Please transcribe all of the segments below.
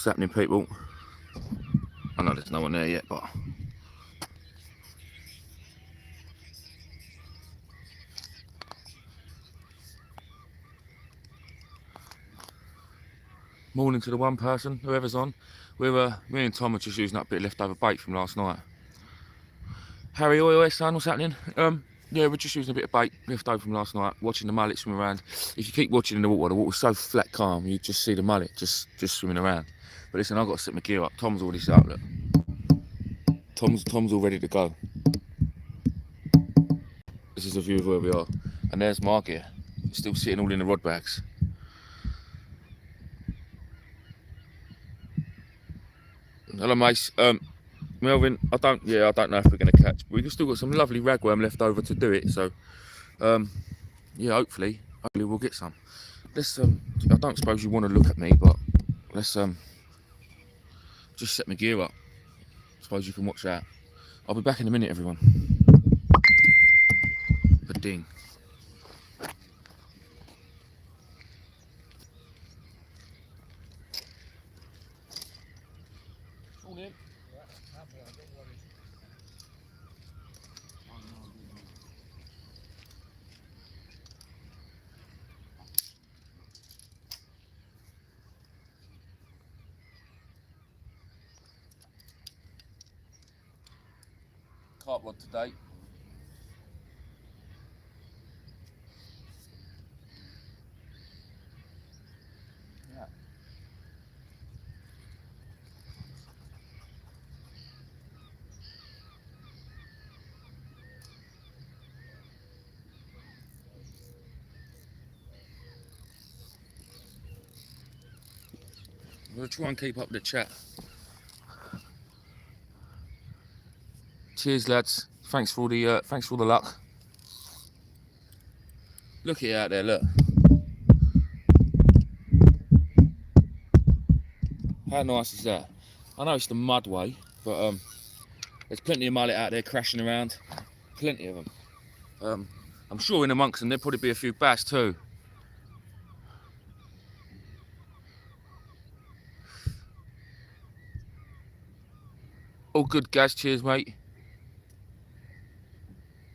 What's happening, people? I know there's no one there yet, but morning to the one person, whoever's on. Me and Tom are just using up a bit of leftover bait from last night. Harry, oi, son, what's happening? Yeah, we're just using a bit of bait left over from last night, watching the mullet swim around. If you keep watching in the water's so flat calm, you just see the mullet just swimming around. But listen, I've got to set my gear up. Tom's already set up, look. Tom's all ready to go. This is a view of where we are. And there's my gear, still sitting all in the rod bags. Hello, mate. Melvin, I don't know if we're going to catch, but we've still got some lovely ragworm left over to do it. So, yeah, hopefully we'll get some. Let's, I don't suppose you want to look at me, but let's just set my gear up. I suppose you can watch that. I'll be back in a minute, everyone. Ba-ding. Morning. Carp rod today. Yeah. I'm going to try and keep up the chat. Cheers, lads. Thanks for all the luck. Look at it out there, look. How nice is that? I know it's the mud way, but there's plenty of mullet out there crashing around. Plenty of them. I'm sure in amongst them there'll probably be a few bass too. All good, Gaz. Cheers, mate.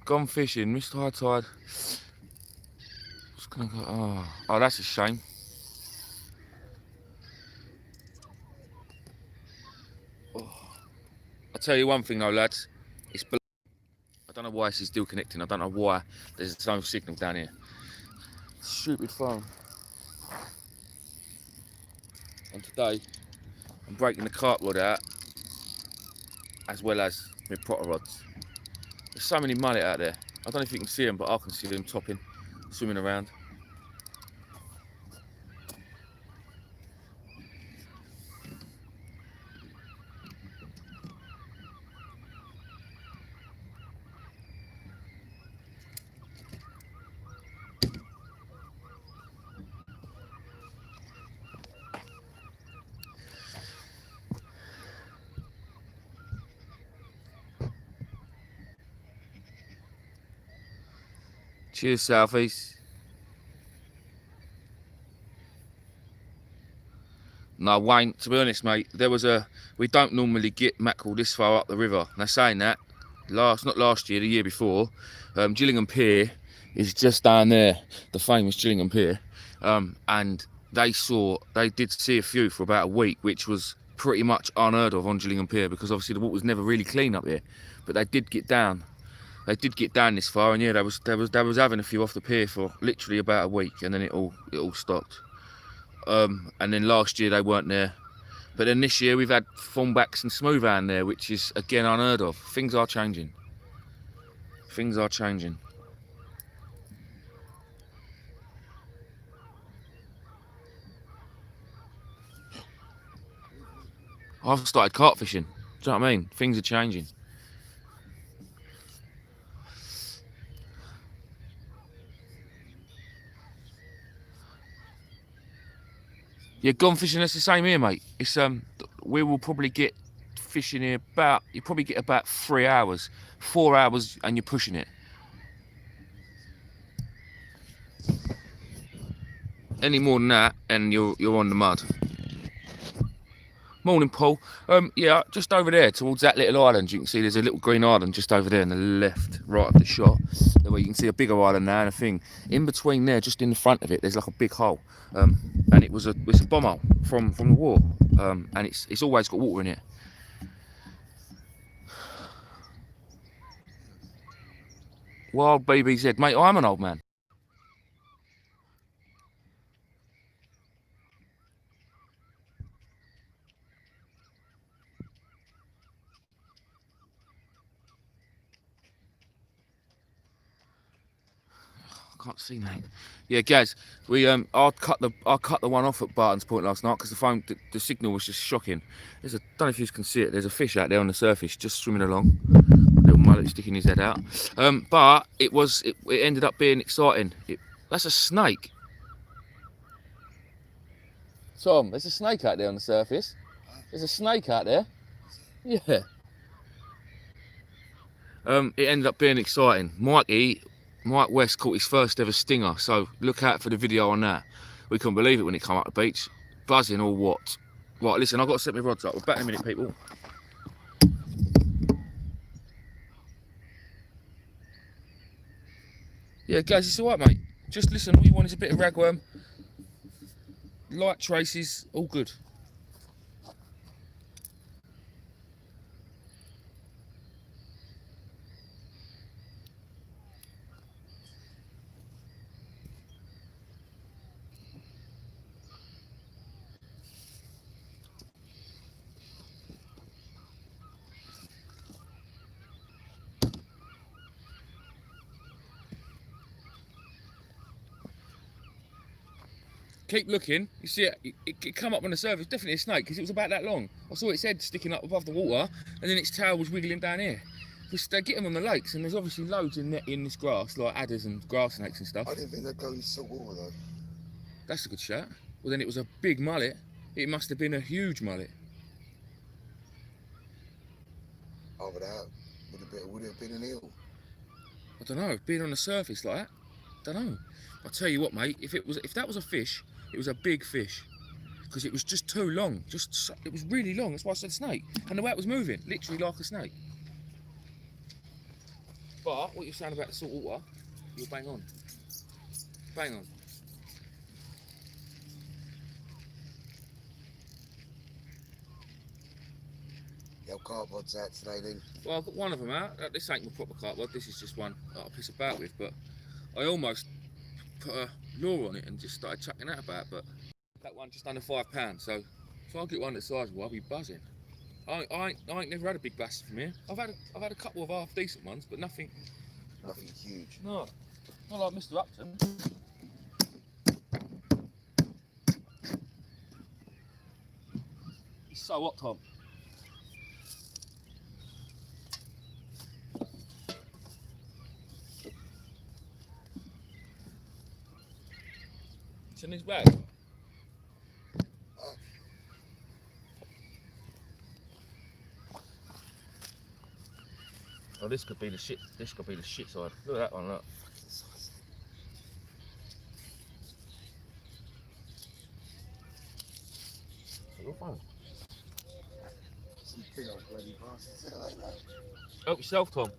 Gone fishing, missed high tide. Just gonna go. Oh, that's a shame. Oh. I'll tell you one thing though, lads. It's below. I don't know why this is still connecting. I don't know why there's no signal down here. Stupid phone. And today, I'm breaking the carp rod out, as well as my potter rods. There's so many mullet out there. I don't know if you can see them, but I can see them topping, swimming around. Cheers, Southeast. No, Wayne, to be honest, mate, we don't normally get mackerel this far up the river. Now, saying that, not last year, the year before, Gillingham Pier is just down there, the famous Gillingham Pier, and they did see a few for about a week, which was pretty much unheard of on Gillingham Pier, because obviously the water's never really clean up here, but they did get down. They did get down this far, and yeah, they was having a few off the pier for literally about a week, and then it all stopped. And then last year they weren't there, but then this year we've had thornbacks and smoothhound there, which is again unheard of. Things are changing. Things are changing. I've started carp fishing. Do you know what I mean? Things are changing. Yeah, gone fishing, that's the same here, mate. It's we will probably get fishing here you probably get about 3 hours, 4 hours, and you're pushing it. Any more than that, and you're on the mud. Morning, Paul. Yeah, just over there towards that little island, you can see there's a little green island just over there in the left, right of the shot. Where you can see a bigger island now and a thing. In between there, just in the front of it, there's like a big hole, and it's a bomb hole from the war, and it's always got water in it. Wild BBZ, mate. I'm an old man. Can't see, mate. Yeah, Gaz, I cut the one off at Barton's Point last night because the signal was just shocking. Don't know if you can see it. There's a fish out there on the surface just swimming along. Little mullet sticking his head out. But it ended up being exciting. That's a snake. Tom, there's a snake out there on the surface. There's a snake out there. Yeah. It ended up being exciting. Mike West caught his first ever stinger, so look out for the video on that. We couldn't believe it when he came up the beach. Buzzing or what? Right, listen, I've got to set my rods up. We're back in a minute, people. Yeah, guys, it's alright, mate. Just listen, all you want is a bit of ragworm. Light traces, all good. Keep looking. You see it come up on the surface. Definitely a snake because it was about that long. I saw its head sticking up above the water, and then its tail was wiggling down here. They get them on the lakes, and there's obviously loads in this grass, like adders and grass snakes and stuff. I didn't think they'd go in salt water though. That's a good shot. Well, then it was a big mullet. It must have been a huge mullet. Oh, but that would it have been an eel? I don't know. Being on the surface like that, don't know. I'll tell you what, mate. If that was a fish, it was a big fish, because it was just too long. It was really long. That's why I said snake. And the way it was moving, literally like a snake. But what you're saying about the salt water, you're bang on. Bang on. Your cardboard's out today, then? Well, I've got one of them out. This ain't my proper cardboard. This is just one that I piss about with. But I almost put a lure on it and just started chucking that about. But that one just under £5. So if I get one that's sizable, I'll be buzzing. I ain't never had a big bass from here. I've had a couple of half decent ones, but nothing Huge. No, not like Mr. Upton. He's so hot, Tom. It's in his bag. Oh, this could be the shit. This could be the shit side. Look at that one. Look. You're fine. Some big old bloody bastards like that. Help yourself, Tom.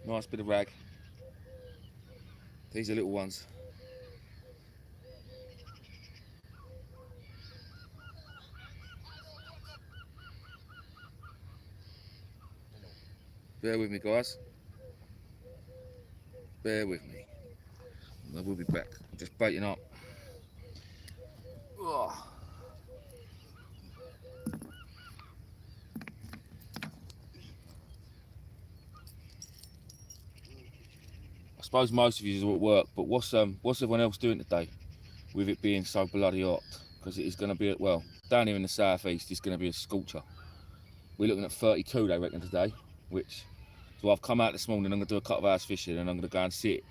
Nice bit of rag. These are little ones. Bear with me, guys. Bear with me. I will be back. I'm just baiting up. Ugh. I suppose most of you are at work, but what's everyone else doing today? With it being so bloody hot, because it is going to be, well, down here in the southeast, it's going to be a scorcher. We're looking at 32, they reckon, today, which. So I've come out this morning. I'm going to do a couple of hours fishing, and I'm going to go and sit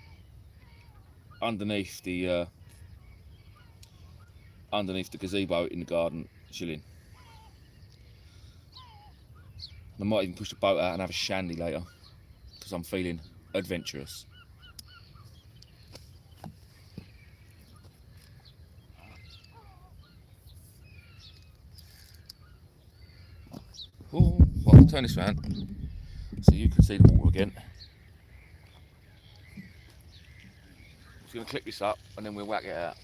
underneath the gazebo in the garden, chilling. I might even push the boat out and have a shandy later, because I'm feeling adventurous. Oh, well, turn this round so you can see the water again. Just going to clip this up and then we'll whack it out.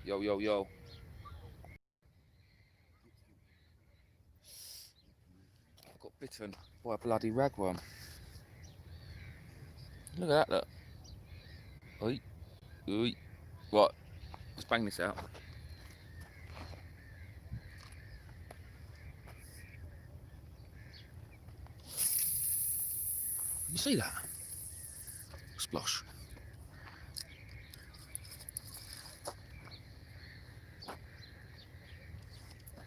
Yo, yo, yo. I got bitten by a bloody ragworm. Look at that, look. Oi, oi. Right, let's bang this out. You see that? Splosh.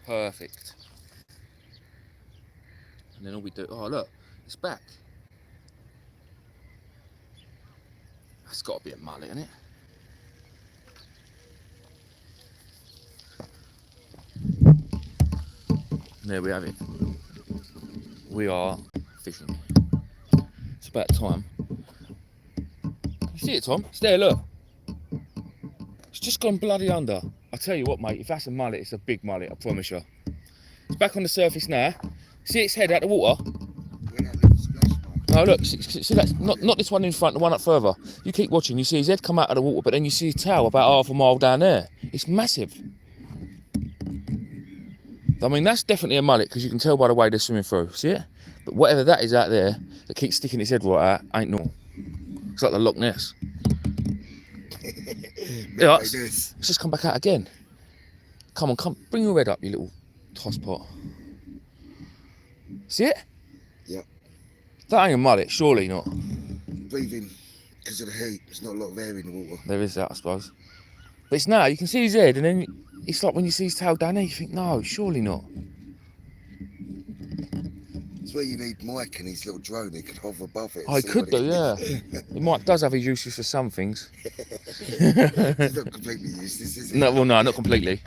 Perfect. And then all we do, oh look, it's back. That's got to be a mullet, isn't it? And there we have it. We are fishing. It's about time. You see it, Tom? It's there, look. It's just gone bloody under. I tell you what, mate, if that's a mullet, it's a big mullet, I promise you. It's back on the surface now. See its head out the water? Oh look, see that's not this one in front, the one up further. You keep watching, you see his head come out of the water, but then you see his tail about half a mile down there. It's massive. I mean, that's definitely a mullet, because you can tell by the way they're swimming through. See it? But whatever that is out there, that keeps sticking its head right out, ain't normal. It's like the Loch Ness. Yeah, let's just come back out again. Come on, come, bring your head up, you little tosspot. See it? Yep. That ain't a mullet, surely not. Breathing because of the heat. There's not a lot of air in the water. There is that, I suppose. But it's now, you can see his head, and then it's like when you see his tail down there, you think, no, surely not. It's where you need Mike and his little drone. He could hover above it. Oh, he could do, yeah. He does have his uses for some things. It's not completely useless, is it? No, well, no, not completely.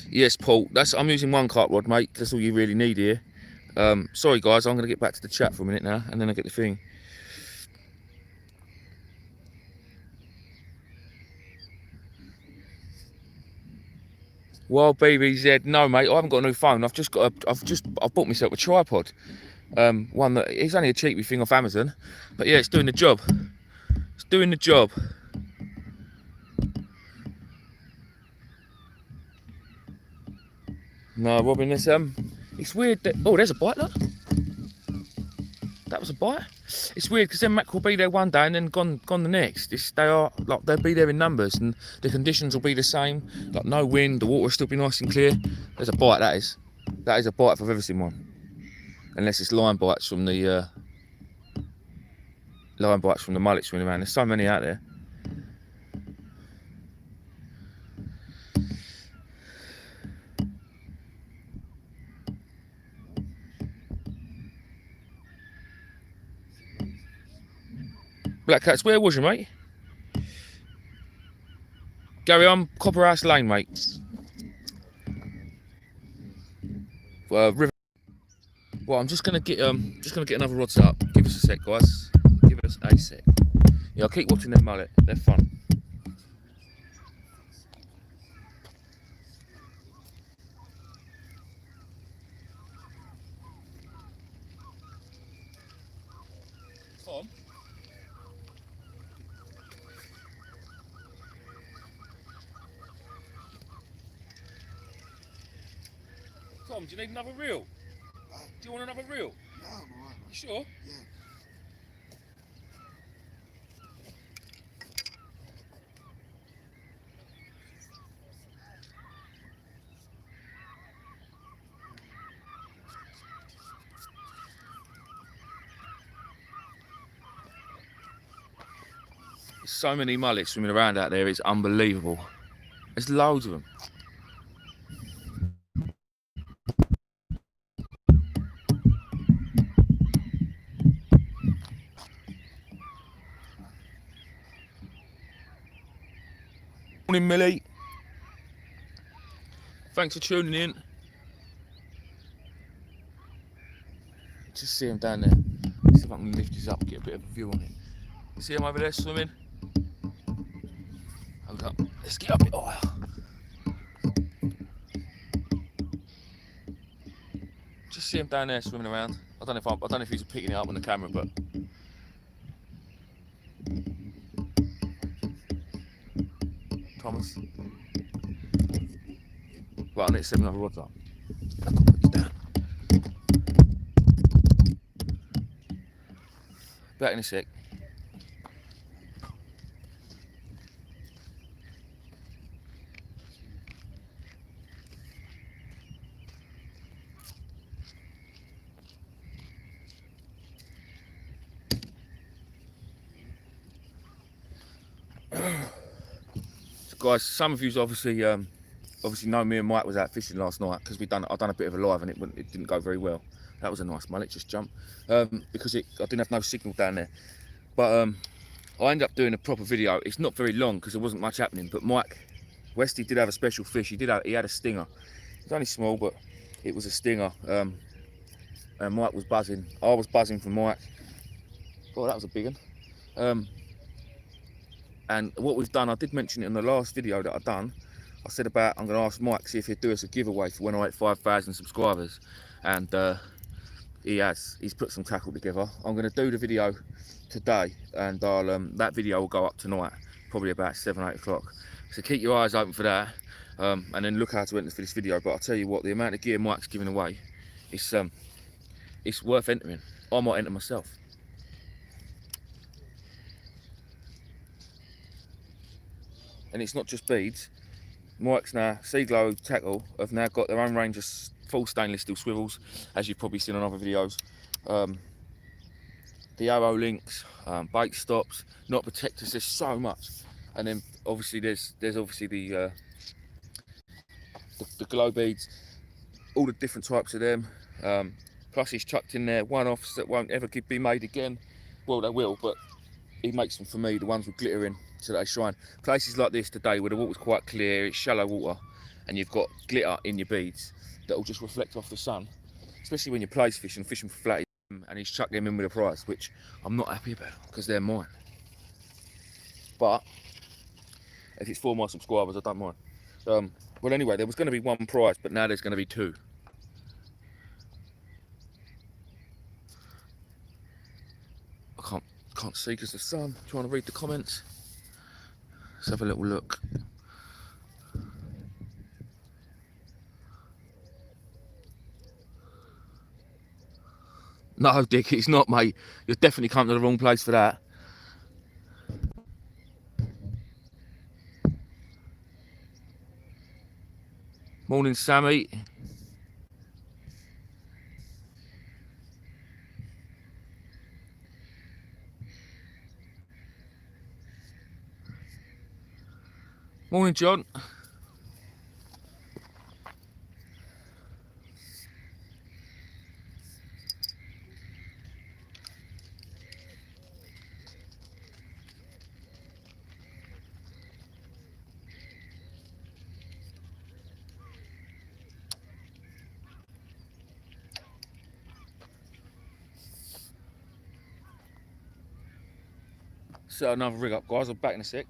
Yes, Paul, I'm using one carp rod, mate. That's all you really need here. Sorry, guys, I'm going to get back to the chat for a minute now, and then I get the thing. Wild BBZ, no mate, I haven't got a new phone. I've bought myself a tripod. One that it's only a cheapy thing off Amazon, but yeah, it's doing the job. It's doing the job. No, Robin, it's weird that, oh, there's a bite, look. That was a bite. It's weird because them mackerel will be there one day and then gone the next. They'll be there in numbers and the conditions will be the same. Like no wind, the water will still be nice and clear. There's a bite, that is. That is a bite if I've ever seen one. Unless it's line bites from the mullet swimming around. There's so many out there. Black Cats, where was you, mate? Gary, I'm Copperhouse Lane, mate. River. Well, I'm just gonna get another rod set up. Give us a sec, guys. Give us a sec. Yeah, I'll keep watching them mullet. They're fun. Tom. Tom, do you need another reel? Do you want another reel? No, I'm alright. You sure? Yeah. There's so many mullets swimming around out there, it's unbelievable. There's loads of them. Morning, Millie. Thanks for tuning in. Just see him down there. See if I can lift this up, get a bit of a view on it. You see him over there swimming? Hold up. Let's get up a bit higher. Just see him down there swimming around. I don't know if he's picking it up on the camera, but Thomas. Right, I need to set another rod up. Put this down. Back in a sec. So guys, some of you obviously know me and Mike was out fishing last night because I done a bit of a live and it didn't go very well. That was a nice mullet, just jump because I didn't have no signal down there. But I ended up doing a proper video. It's not very long because there wasn't much happening. But Mike Westy did have a special fish. He had a stinger. It's only small, but it was a stinger. And Mike was buzzing. I was buzzing from Mike. Oh, that was a big one. And what we've done, I did mention it in the last video that I've done. I said about I'm going to ask Mike see if he'd do us a giveaway for when I hit 5,000 subscribers, and he has. He's put some tackle together. I'm going to do the video today, and that video will go up tonight, probably about 7 or 8 o'clock. So keep your eyes open for that, and then look how to enter for this video. But I'll tell you what, the amount of gear Mike's giving away, it's worth entering. I might enter myself. And it's not just beads. Mike's now, Seaglow Tackle have now got their own range of full stainless steel swivels, as you've probably seen on other videos. The arrow links, bait stops, knot protectors, there's so much. And then obviously there's obviously the glow beads, all the different types of them. Plus he's chucked in there one-offs that won't ever be made again. Well, they will, but he makes them for me, the ones with glitter in, so that they shine. Places like this today where the water's quite clear, it's shallow water, and you've got glitter in your beads that will just reflect off the sun, especially when you're place fishing for flatties. And he's chucked them in with a prize, which I'm not happy about because they're mine. But if it's for my subscribers, I don't mind. Well, anyway, there was going to be one prize, but now there's going to be two. I can't see because of the sun. I'm trying to read the comments. Let's have a little look. No, Dick, it's not, mate. You've definitely come to the wrong place for that. Morning, Sammy. Morning, John. Set another rig up, guys. I'm back in a sec.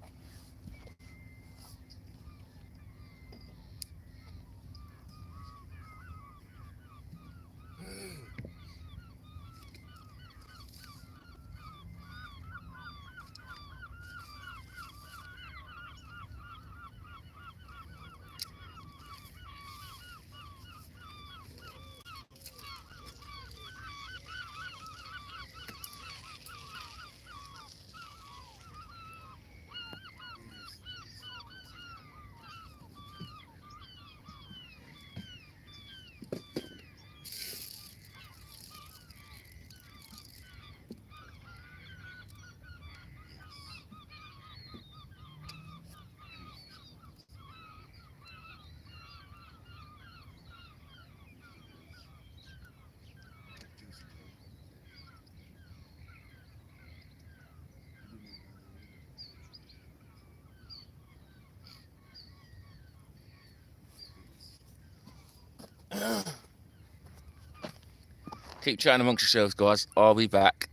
Keep chatting amongst yourselves, guys. I'll be back.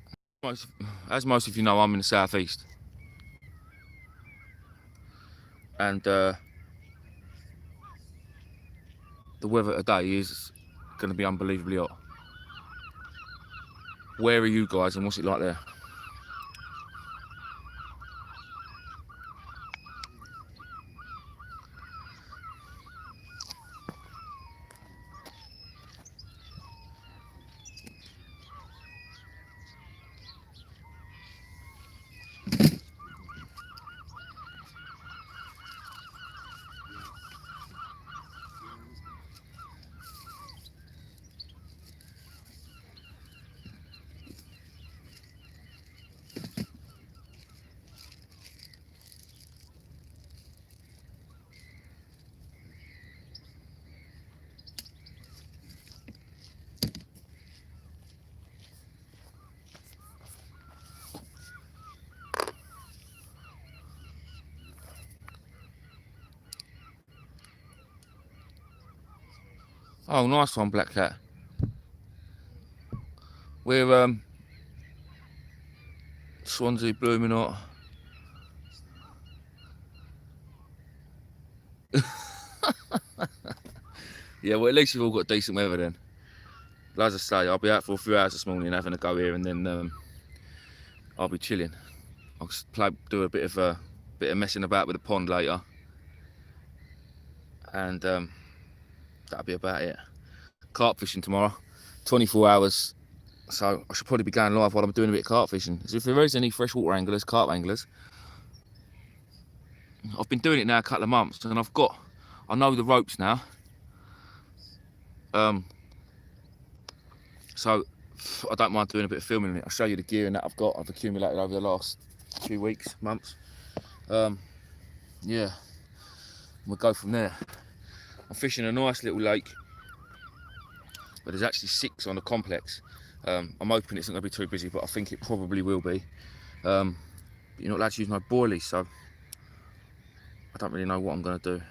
As most of you know, I'm in the southeast, and the weather today is going to be unbelievably hot. Where are you guys, and what's it like there? Oh, nice one, Black Cat. We're Swansea blooming hot. Yeah, well, at least you've all got decent weather then. But as I say, I'll be out for a few hours this morning having a go here, and then I'll be chilling. I'll just do a bit of messing about with the pond later, and that'll be about it. Carp fishing tomorrow, 24 hours. So I should probably be going live while I'm doing a bit of carp fishing. So if there is any freshwater anglers, carp anglers, I've been doing it now a couple of months, and I know the ropes now. So I don't mind doing a bit of filming in it. I'll show you the gear and that I've accumulated over the last few weeks, months. Yeah, we'll go from there. I'm fishing a nice little lake, but there's actually 6 on the complex. I'm hoping it's not going to be too busy, but I think it probably will be. But you're not allowed to use no boilies, so I don't really know what I'm going to do,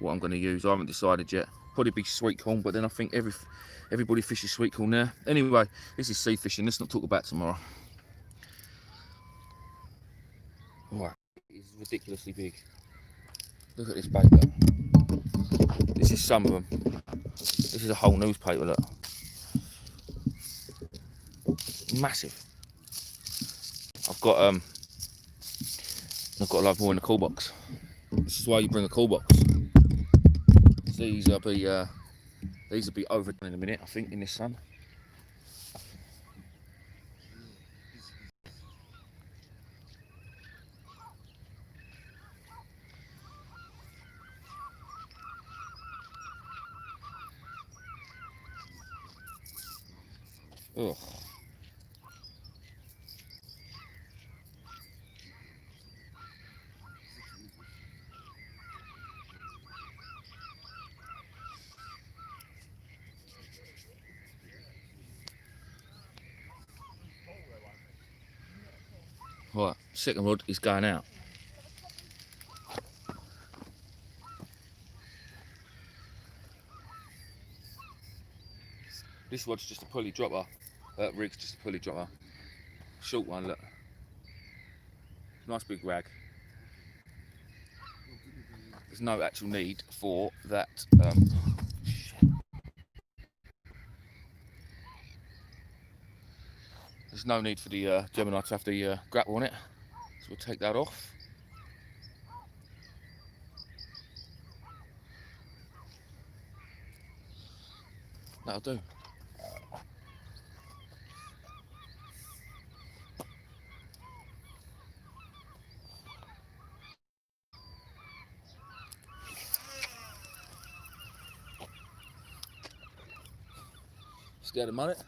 what I'm going to use. I haven't decided yet. Probably be sweet corn, but then I think everybody fishes sweet corn there. Anyway, this is sea fishing. Let's not talk about tomorrow. Right, it's ridiculously big. Look at this paper. This is some of them. This is a whole newspaper, look. Massive. I've got a lot more in the cool box. This is why you bring a cool box. These will be overdone in a minute, I think, in this sun. Ugh. Right, second rod is going out. This rod's just a pulley dropper. Rig's just a pulley dropper. Short one, look. Nice big rag. There's no actual need for that. There's no need for the Gemini to have the grapple on it. So we'll take that off. That'll do. Scared of mullet?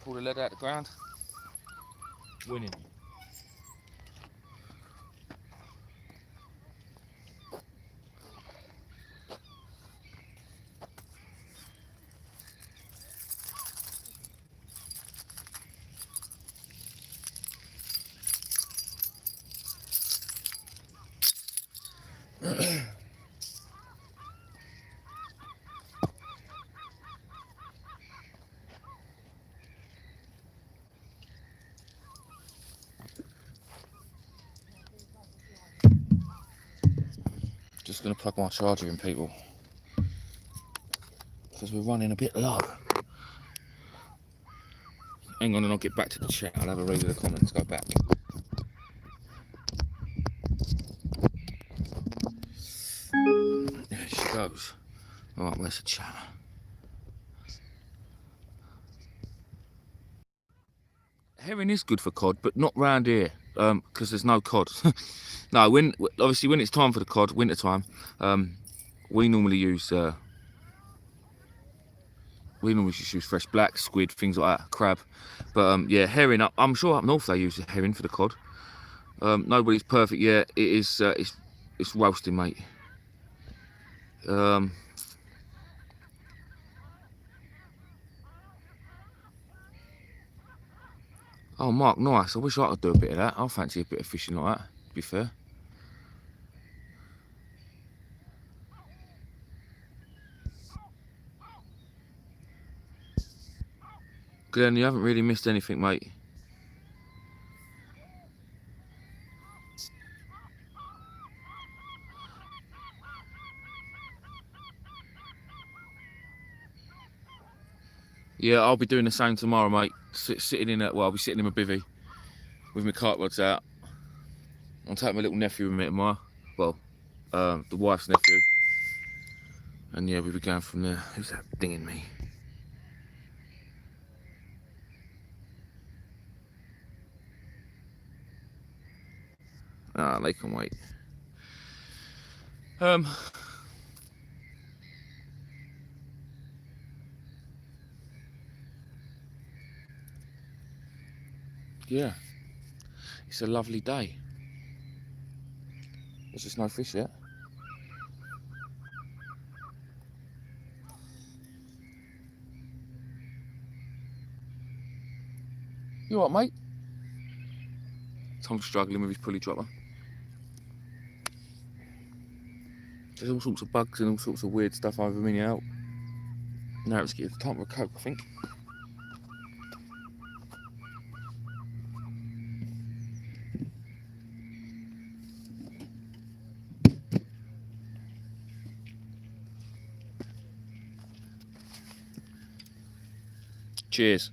Pull the lead out the ground. Winning. going to plug my charger in, people, because we're running a bit low. Hang on, and I'll get back to the chat. I'll have a read of the comments. Go back. There she goes. All right, where's the chat? Herring is good for cod, but not round here, because there's no cod. No, obviously when it's time for the cod, winter time, we normally use just use fresh black, squid, things like that, crab. But yeah, herring. I'm sure up north they use herring for the cod. Nobody's perfect yet. It is. It's roasting, mate. Oh, Mark, nice. I wish I could do a bit of that. I fancy a bit of fishing like that, to be fair. Glenn, you haven't really missed anything, mate. Yeah, I'll be doing the same tomorrow, mate. Sitting in I'll be sitting in my bivvy with my kite rods out. I'll take my little nephew with me tomorrow. Well, the wife's nephew. And yeah, we'll be going from there. Who's that dinging me? Ah, they can wait. Yeah, it's a lovely day. There's just no fish yet. You all right, mate? Tom's struggling with his pulley dropper. There's all sorts of bugs and all sorts of weird stuff over me out. Now it's getting time for a Coke, I think. Cheers.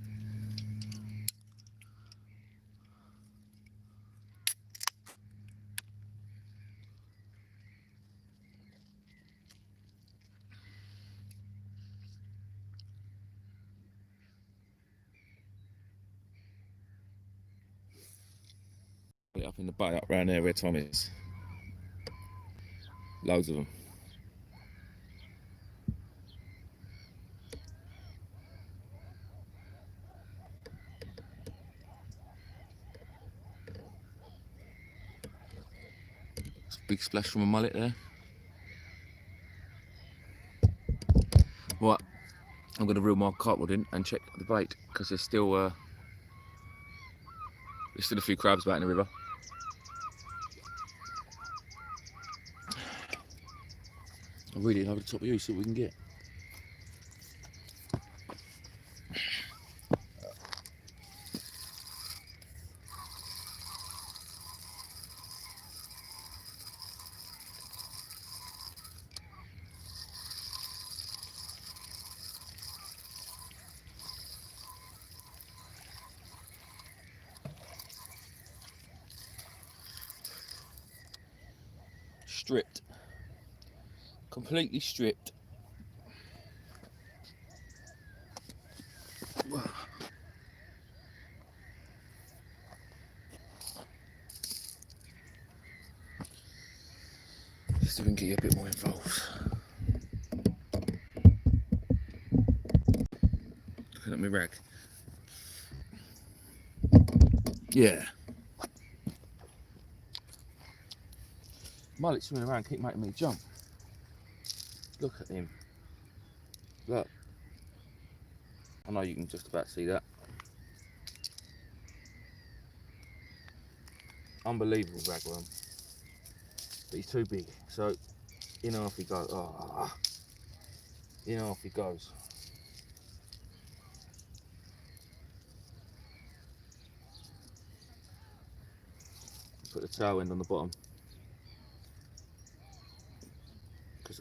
Put it up in the bay up round there where Tom is. Loads of them. Big splash from a mullet there. Right, I'm going to reel my cartwheel in and check the bait because there's still a few crabs back in the river. I'll reel it over the top of you, see what we can get. Stripped. Completely stripped. See if we can get you a bit more involved. Looking at my rag. Yeah. Mullet swimming around, keep making me jump. Look at him. Look. I know you can just about see that. Unbelievable ragworm. But he's too big. So in half he goes. Oh, in half he goes. Put the tail end on the bottom.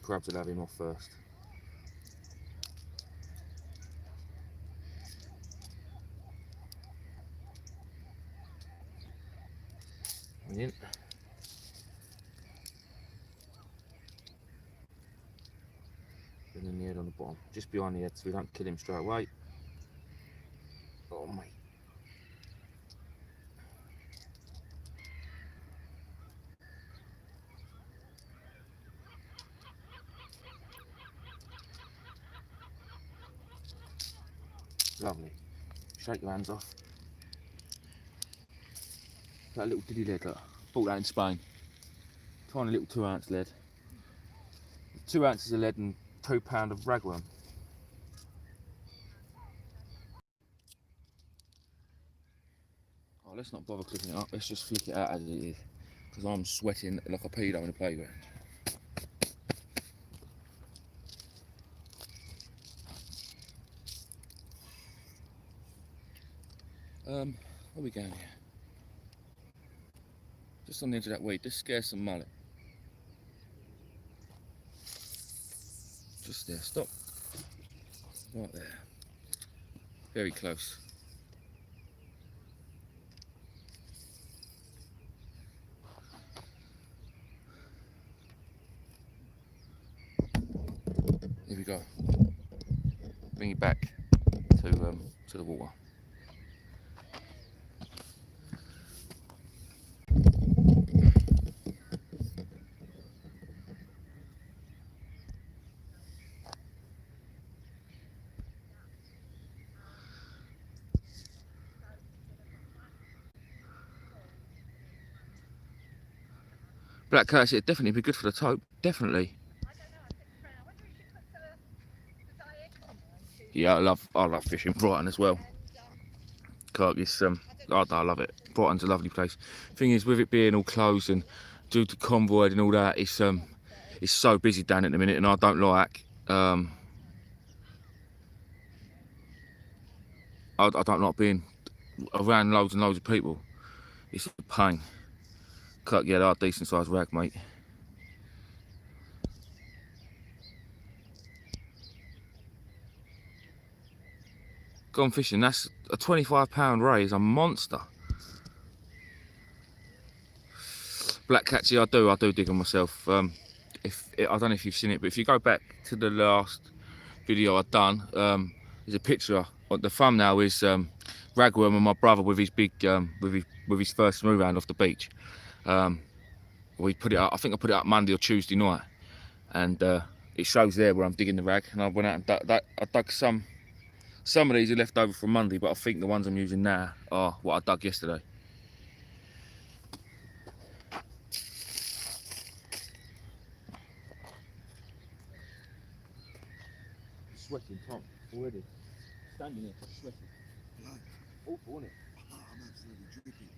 the crabs will have him off first. Brilliant. And then the head on the bottom, just behind the head, so we don't kill him straight away. Oh mate. Lovely. Shake your hands off. That little diddy lead, look. Bought that in Spain. Tiny little 2 ounce lead. 2 ounces of lead and £2 of ragworm. Oh, let's not bother cooking it up. Let's just flick it out as it is, because I'm sweating like a pedo in the playground. Where are we going here? Just on the edge of that weed, just scare some mullet. Just there, stop. Right there. Very close. Here we go. Bring it back to the water. Black curse, it'd definitely be good for the tope, definitely. Yeah, I love fishing Brighton as well. It's I love it. Brighton's a lovely place. Thing is, with it being all closed and due to convoy and all that, it's so busy down at the minute, and I don't like I don't like being around loads and loads of people. It's a pain. Yeah, they are decent sized rag, mate. Gone fishing. That's a £25 ray. Is a monster. Black catchy, I do dig them myself. I don't know if you've seen it, but if you go back to the last video I've done, there's a picture. The thumbnail is ragworm and my brother with his big with his first smooth hand off the beach. We put it up. I think I put it up Monday or Tuesday night, and it shows there where I'm digging the rag. And I went out and I dug some. Some of these are left over from Monday, but I think the ones I'm using now are what I dug yesterday. Sweating, Tom, already. Standing there, sweating. No. Awful, isn't it? I'm absolutely dripping.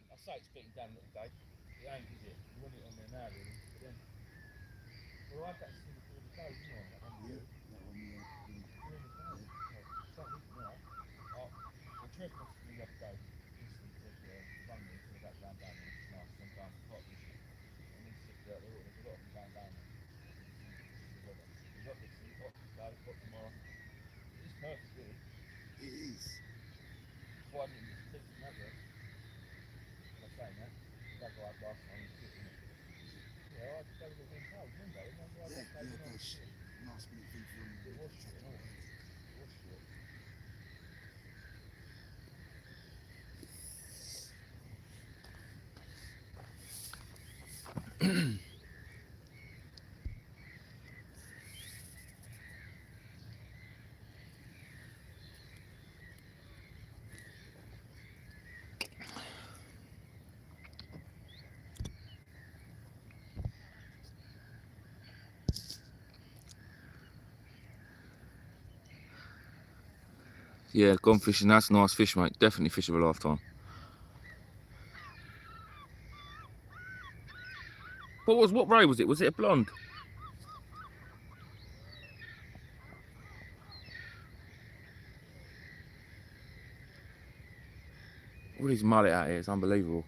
I say it's beaten down a little day. It ain't, is it? You want it on there now, really. But then, well, I had that skin through the day, didn't I? That one, Yeah, that one, yeah. during the day. Don't need it now. The trip was the other day. Instant said, run me for that down there. It's nice. Sometimes it's hot fishing. And he said, there's a lot of them down there. It's hot this week, hot today, hot tomorrow. It's perfect, really. It is. Why didn't you just take another? I'm saying that. That guy last time was sitting. Yeah, I just go to the wind cold, remember? Remember I Yeah, got that was last minute thing from it was shit, no? It was shit. Yeah, gone fishing. That's a nice fish, mate. Definitely fish of a lifetime. What ray was it? Was it a blonde? All these mullet out here, it's unbelievable.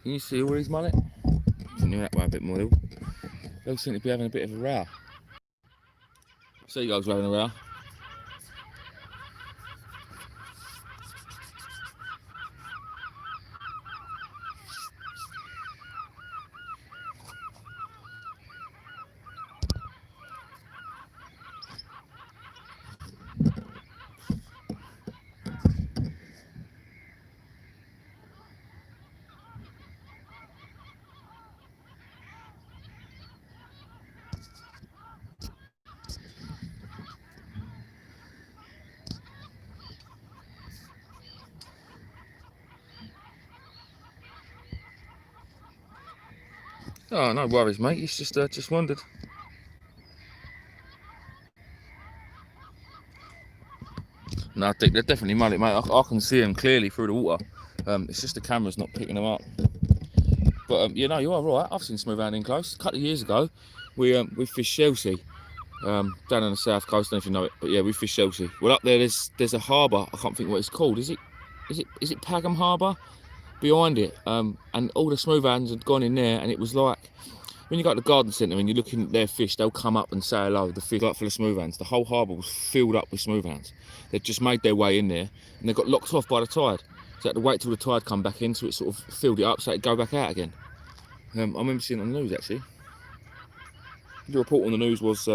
Can you see all these mullet? Continue that way a bit more. They all seem to be having a bit of a row. Seagulls are having a row. Oh, no worries, mate. It's just wondered. No, I think they're definitely mullet, mate. I can see them clearly through the water. It's just the camera's not picking them up. But you know, you are right. I've seen smoothhound in close. A couple of years ago, we fished Chelsea down on the south coast. I don't know if you know it, but yeah, we fished Chelsea. Well, up there, there's a harbour. I can't think what it's called. Is it Pagham Harbour? Behind it, and all the smoothhounds had gone in there, and it was like when you go to the garden centre and you're looking at their fish, they'll come up and say hello. The fish like full of smoothhounds. The whole harbour was filled up with smoothhounds. They'd just made their way in there, and they got locked off by the tide. So they had to wait till the tide come back in, so it sort of filled it up, so it'd go back out again. I remember seeing it on the news actually. The report on the news was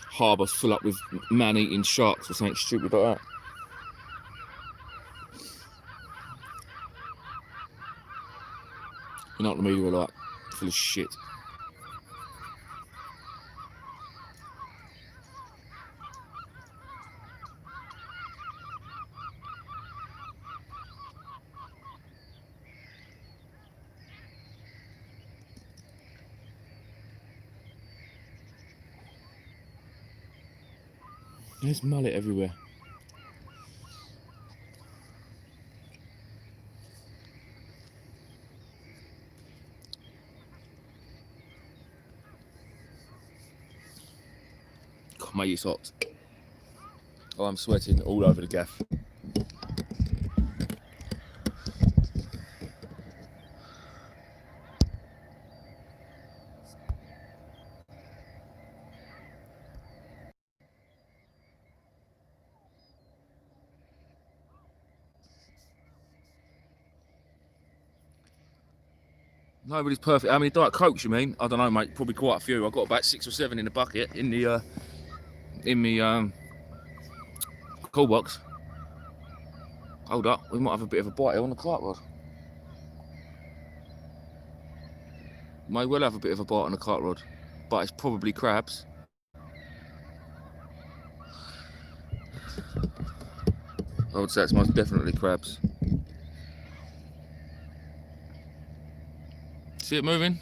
harbours full up with man-eating sharks or something stupid like that. You know what the media are like, full of shit. There's mullet everywhere. God, mate, it's hot. Oh, I'm sweating all over the gaff. Nobody's perfect. How many Diet Cokes you mean? I don't know, mate. Probably quite a few. I've got about 6 or 7 in the bucket in the cool box. Hold up, we might have a bit of a bite here on the carp rod. May well have a bit of a bite on the carp rod, but it's probably crabs. I would say it's most definitely crabs. See it moving?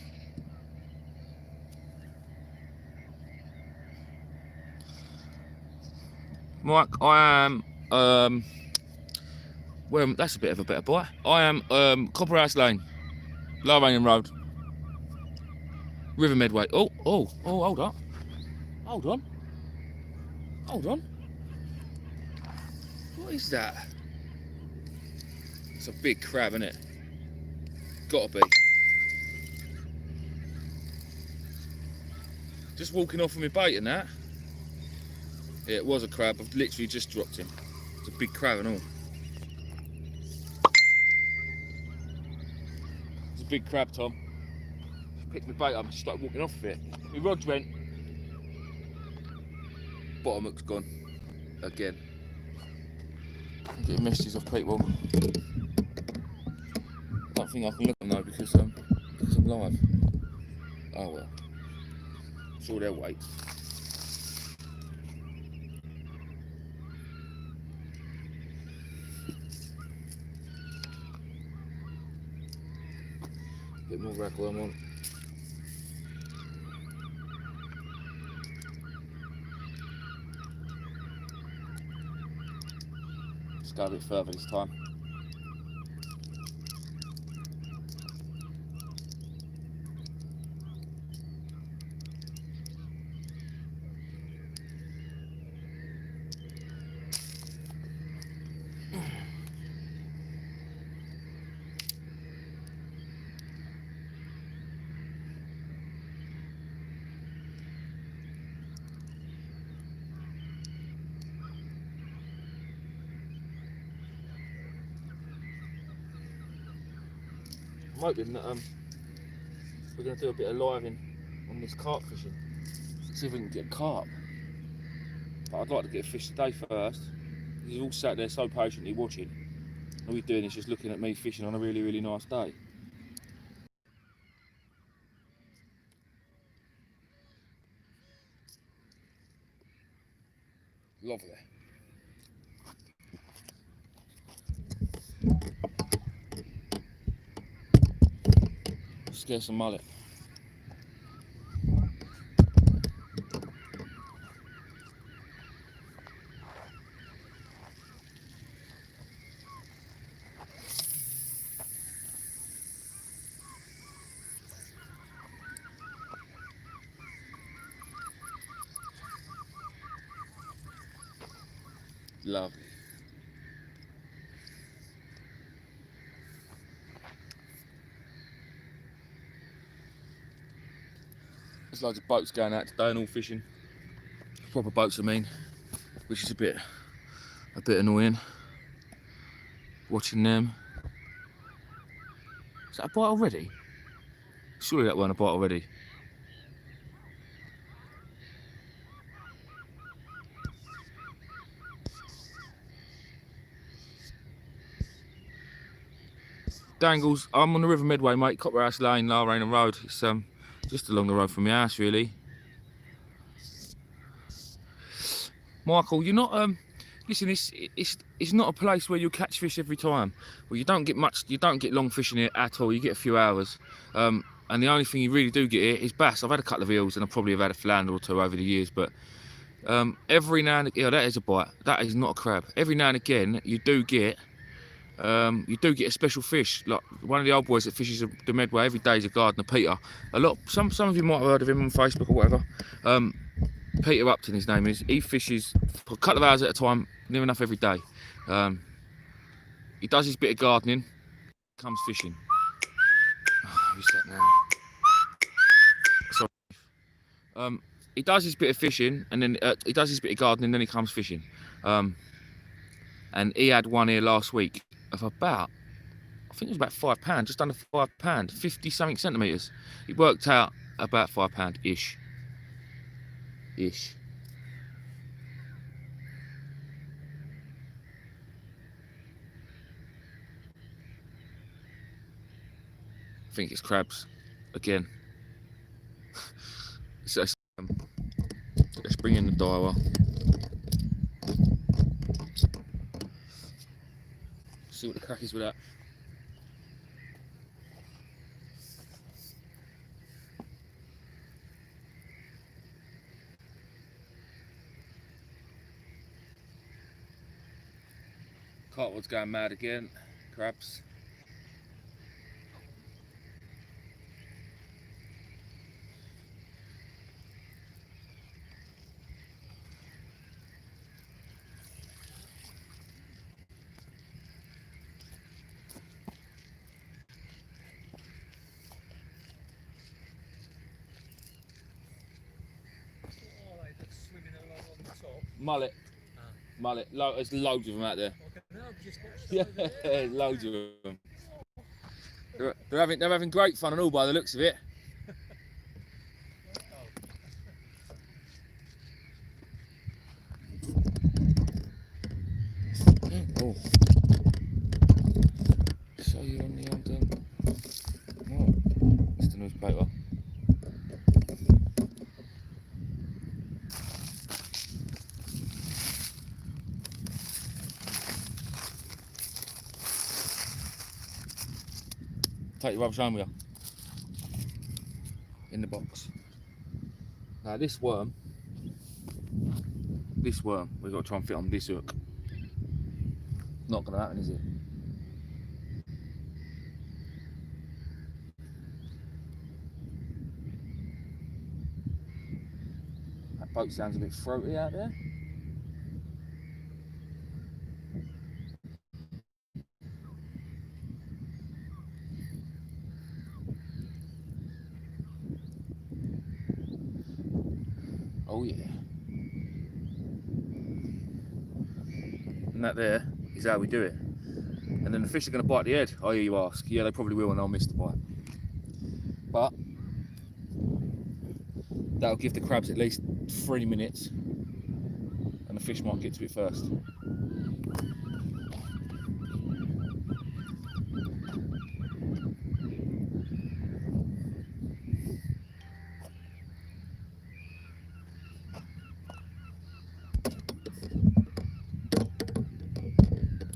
Mike, I am well, that's a bit of a better bite. I am Copperhouse Lane, Lower Rainham Road, River Medway. Oh, hold up. Hold on. What is that? It's a big crab, isn't it? Gotta be. Just walking off with my bait and that. Yeah, it was a crab. I've literally just dropped him. It's a big crab and all. It's a big crab, Tom. Just picked my bait up and just started walking off of it. My rod went. Bottom hook's gone. Again. I'm getting messages off people. I don't think I can look at them though because I'm live. Oh well. I'm sure they'll wait. Bit more rackle I'm on. Let's go a bit further this time. I'm hoping that we're going to do a bit of living on this carp fishing. See if we can get a carp. But I'd like to get a fish today first. He's all sat there so patiently watching. All he's doing is just looking at me fishing on a really, really nice day. Lovely. Scare some mullet. Lovely. There's loads of boats going out today and all fishing. Proper boats I mean, which is a bit annoying. Watching them. Is that a bite already? Surely that weren't a bite already. Dangles, I'm on the River Medway, mate, Copperhouse Lane, Larraine Road. It's just along the road from my house, really. Michael, you're not listen, it's not a place where you'll catch fish every time. Well, you don't get long fishing here at all. You get a few hours, and the only thing you really do get here is bass. I've had a couple of eels and I probably have had a flounder or two over the years, but every now and again, that is a bite. That is not a crab. Every now and again, you do get a special fish. Like one of the old boys that fishes the Medway every day is a gardener, Peter. Some of you might have heard of him on Facebook or whatever. Peter Upton, his name is. He fishes for a couple of hours at a time, near enough every day. He does his bit of gardening, comes fishing. Oh, who's that now? Sorry. He does his bit of fishing, and then he does his bit of gardening, then he comes fishing. And he had one here last week of about, I think it was about £5, just under £5, 50 something centimetres. It worked out about £5 ish. I think it's crabs again. So let's bring in the diver. See what the crack is with that. Cartwood's going mad again. Crabs. Oh, they look swimming along on the top. Mullet. Mullet. There's loads of them out there. Yeah, loads of them. They're having great fun and all by the looks of it. Oh. Show you on the old Mr. Newspaper. Take your rubbish home with you. In the box. Now this worm, we've got to try and fit on this hook. Not going to happen, is it? That boat sounds a bit throaty out there. Oh yeah. And that there is how we do it. And then the fish are going to bite the head, I hear you ask. Yeah, they probably will and they'll miss the bite. But that'll give the crabs at least 3 minutes and the fish might get to it first.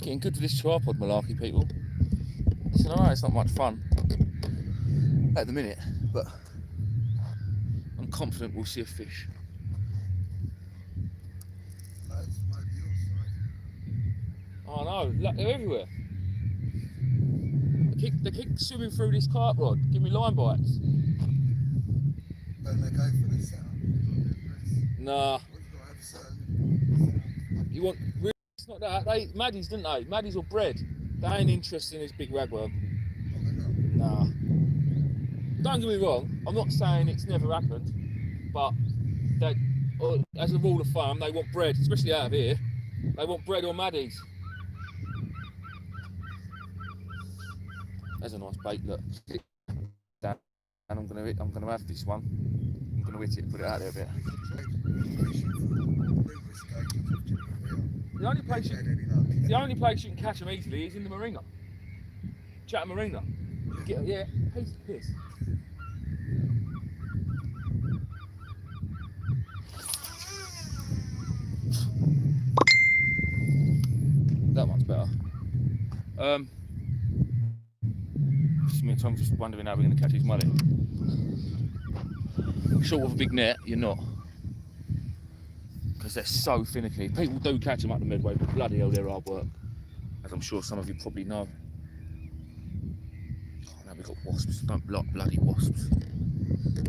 Getting good with this tripod malarkey, people. It's alright, it's not much fun at the minute, but I'm confident we'll see a fish. Oh no, look, they're everywhere. They keep swimming through this carp rod, give me line bites. Don't they go for this setup? Nah. You want, really, it's not that, maddies, didn't they? Maddies or bread. They ain't interested in this big ragworm. Nah. Don't get me wrong, I'm not saying it's never happened, but they, as a rule of thumb, they want bread, especially out of here. They want bread or maddies. There's a nice bait, look. And I'm gonna have this one. I'm gonna hit it, put it out there a bit. The only place you can catch them easily is in the marina. Chatham Marina. Yeah, piece of piss. That one's better. Me and Tom's just wondering how we're going to catch his mullet. Short of a big net, you're not. Because they're so finicky. People do catch them up the Medway, but bloody hell, they're hard work. As I'm sure some of you probably know. Oh, now we've got wasps. Don't block bloody wasps.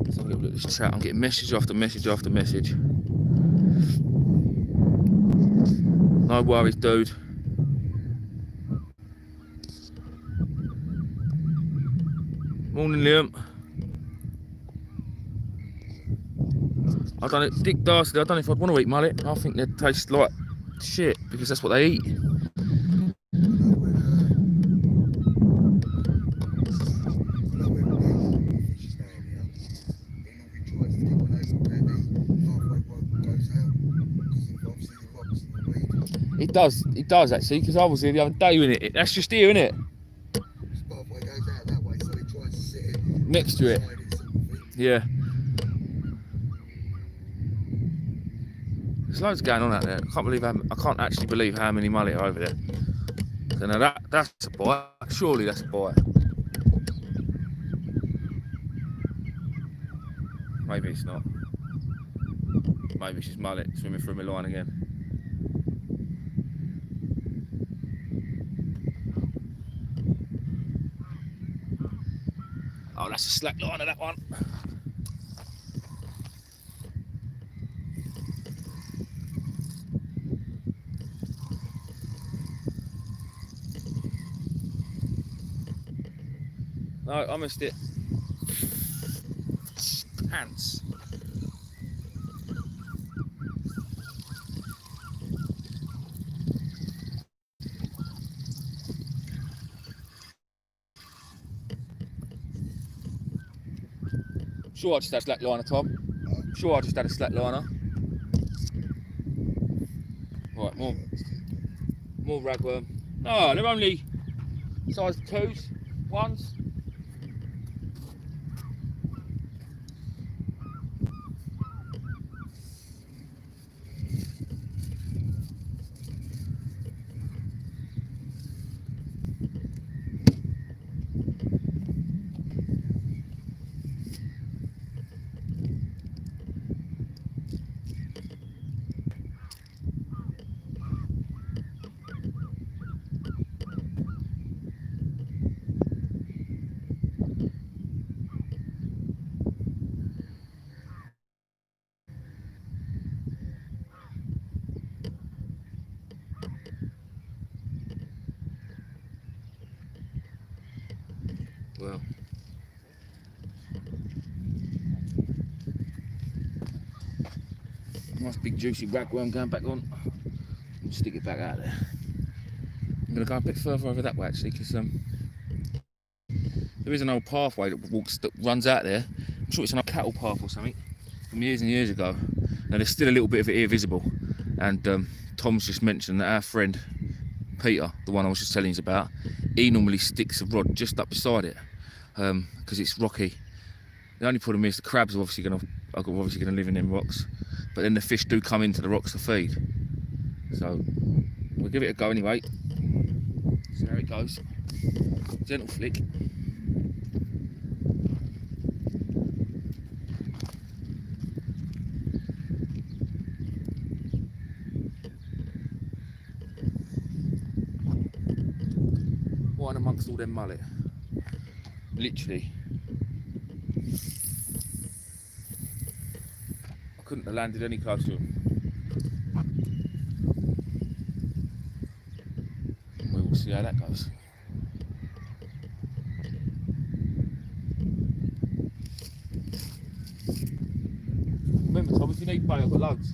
Let's have a little look at this chat. I'm getting message after message after message. No worries, dude. Morning, Liam. I don't know, Dick Darcy, I don't know if I'd want to eat mullet. I think they taste like shit because that's what they eat. It does actually, because I was here the other day with it. That's just here, isn't it? Next to it. Yeah. There's loads going on out there. I can't actually believe how many mullet are over there. So now that's a bite. Surely that's a bite. Maybe it's not. Maybe it's just mullet swimming through my line again. Oh, that's a slack line of that one. No, I missed it. Pants. Sure, I just had a slack liner, Tom. Sure, I just had a slack liner. Right, more ragworm. No, they're only size 2s, 1s. Well, nice big juicy ragworm going back on. And stick it back out there. I'm going to go a bit further over that way actually, because there is an old pathway that runs out there. I'm sure it's an old cattle path or something from years and years ago. Now there's still a little bit of it here visible, and Tom's just mentioned that our friend Peter, the one I was just telling you about, he normally sticks a rod just up beside it because it's rocky. The only problem is the crabs are obviously going to live in them rocks, but then the fish do come into the rocks to feed. So we'll give it a go anyway. See how it goes. Gentle flick. Right amongst all them mullet. Literally. I couldn't have landed any closer to him. We will see how that goes. Remember, Tom, if you need bait, I've got loads.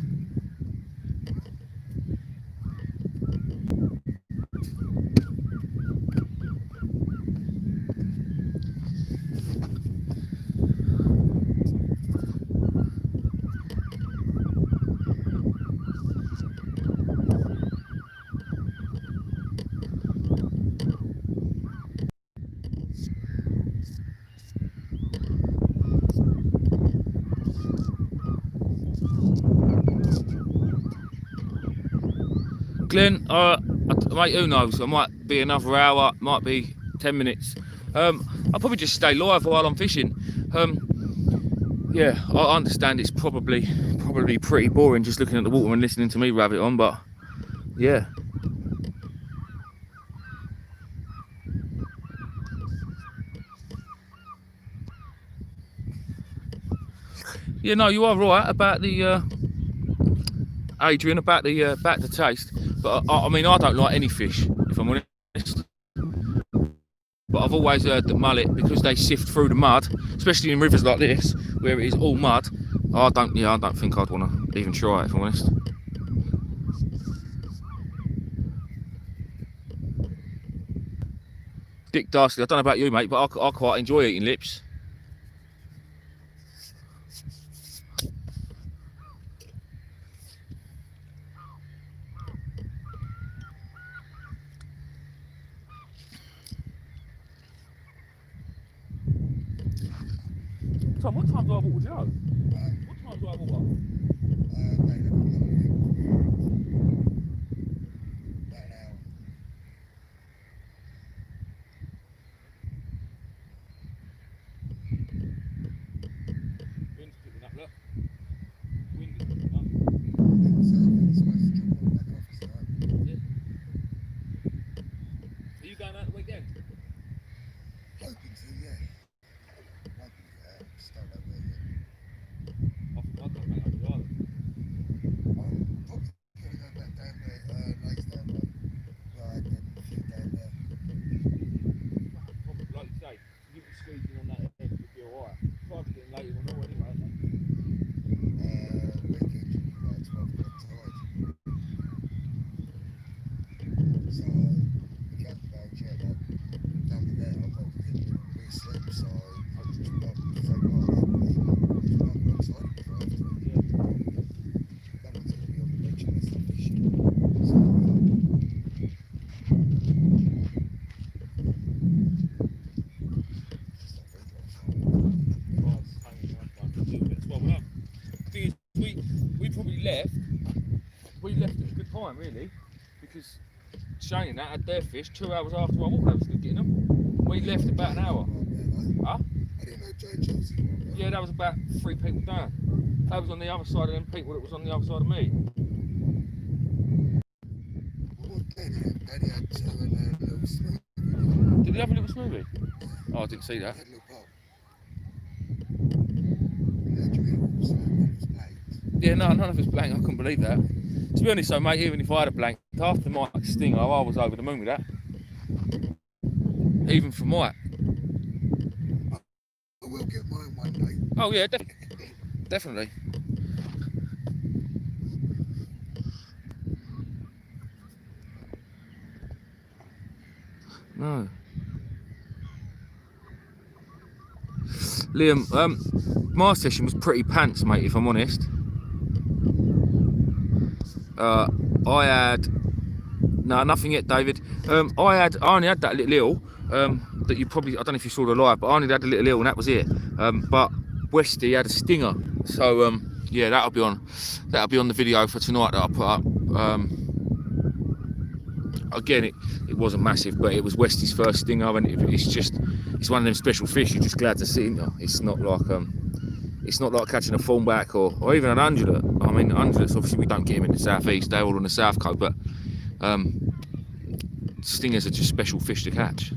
Glenn, mate, who knows? I might be another hour, might be 10 minutes. I'll probably just stay live while I'm fishing. Yeah, I understand it's probably pretty boring just looking at the water and listening to me rabbit on, but yeah. Yeah, no, you are right about the Adrian, about the taste. But I mean, I don't like any fish, if I'm honest. But I've always heard that mullet, because they sift through the mud, especially in rivers like this, where it is all mud. I don't think I'd want to even try it, if I'm honest. Dick Darcy, I don't know about you, mate, but I quite enjoy eating lips. Tom, what time do I walk, do you know? What time do I walk? Wind's picking up, look. Wind is picking up. Yeah. Are you going out the weekend? Hoping to, yeah. Hoping to, just don't know where yet. I think I'll go back up the island. I'm probably going to go back down there, Lakestown way. Well, I had a few down there. Probably, like you say, you can squeeze in on that edge, you'll be alright. Tide's getting late in the morning anyway, isn't it? Weekend should be like 12 o'clock tide. So, we can't go check that. probably left. We left at a good time, really, because Shane and that had their fish 2 hours after I walked. They were still getting them. We left about an hour. Huh? I didn't know Joe Chelsea. Yeah, that was about 3 people down. That was on the other side of them people that was on the other side of me. Well, Daddy had two and a little smoothie. Did he have a little smoothie? Oh, I didn't see that. He had a little pop. He had drink, so it was blank. Yeah, no, none of it's blank. I couldn't believe that. To be honest, though, mate, even if I had a blank, after Mike's stinger, I was over the moon with that. Even for Mike. I will get mine one day. Oh yeah, definitely. No. Liam, my session was pretty pants, mate, if I'm honest. I had nothing yet, David. I only had that little that you probably, I don't know if you saw the live, but I only had a little and that was it. But Westy had a stinger, so yeah, that'll be on the video for tonight that I put up. Again, it wasn't massive, but it was Westy's first stinger, and it's one of them special fish you're just glad to see. It's not like catching a thornback or even an undulate. I mean, undulates, obviously we don't get them in the southeast, they're all on the south coast, but stingers are just special fish to catch.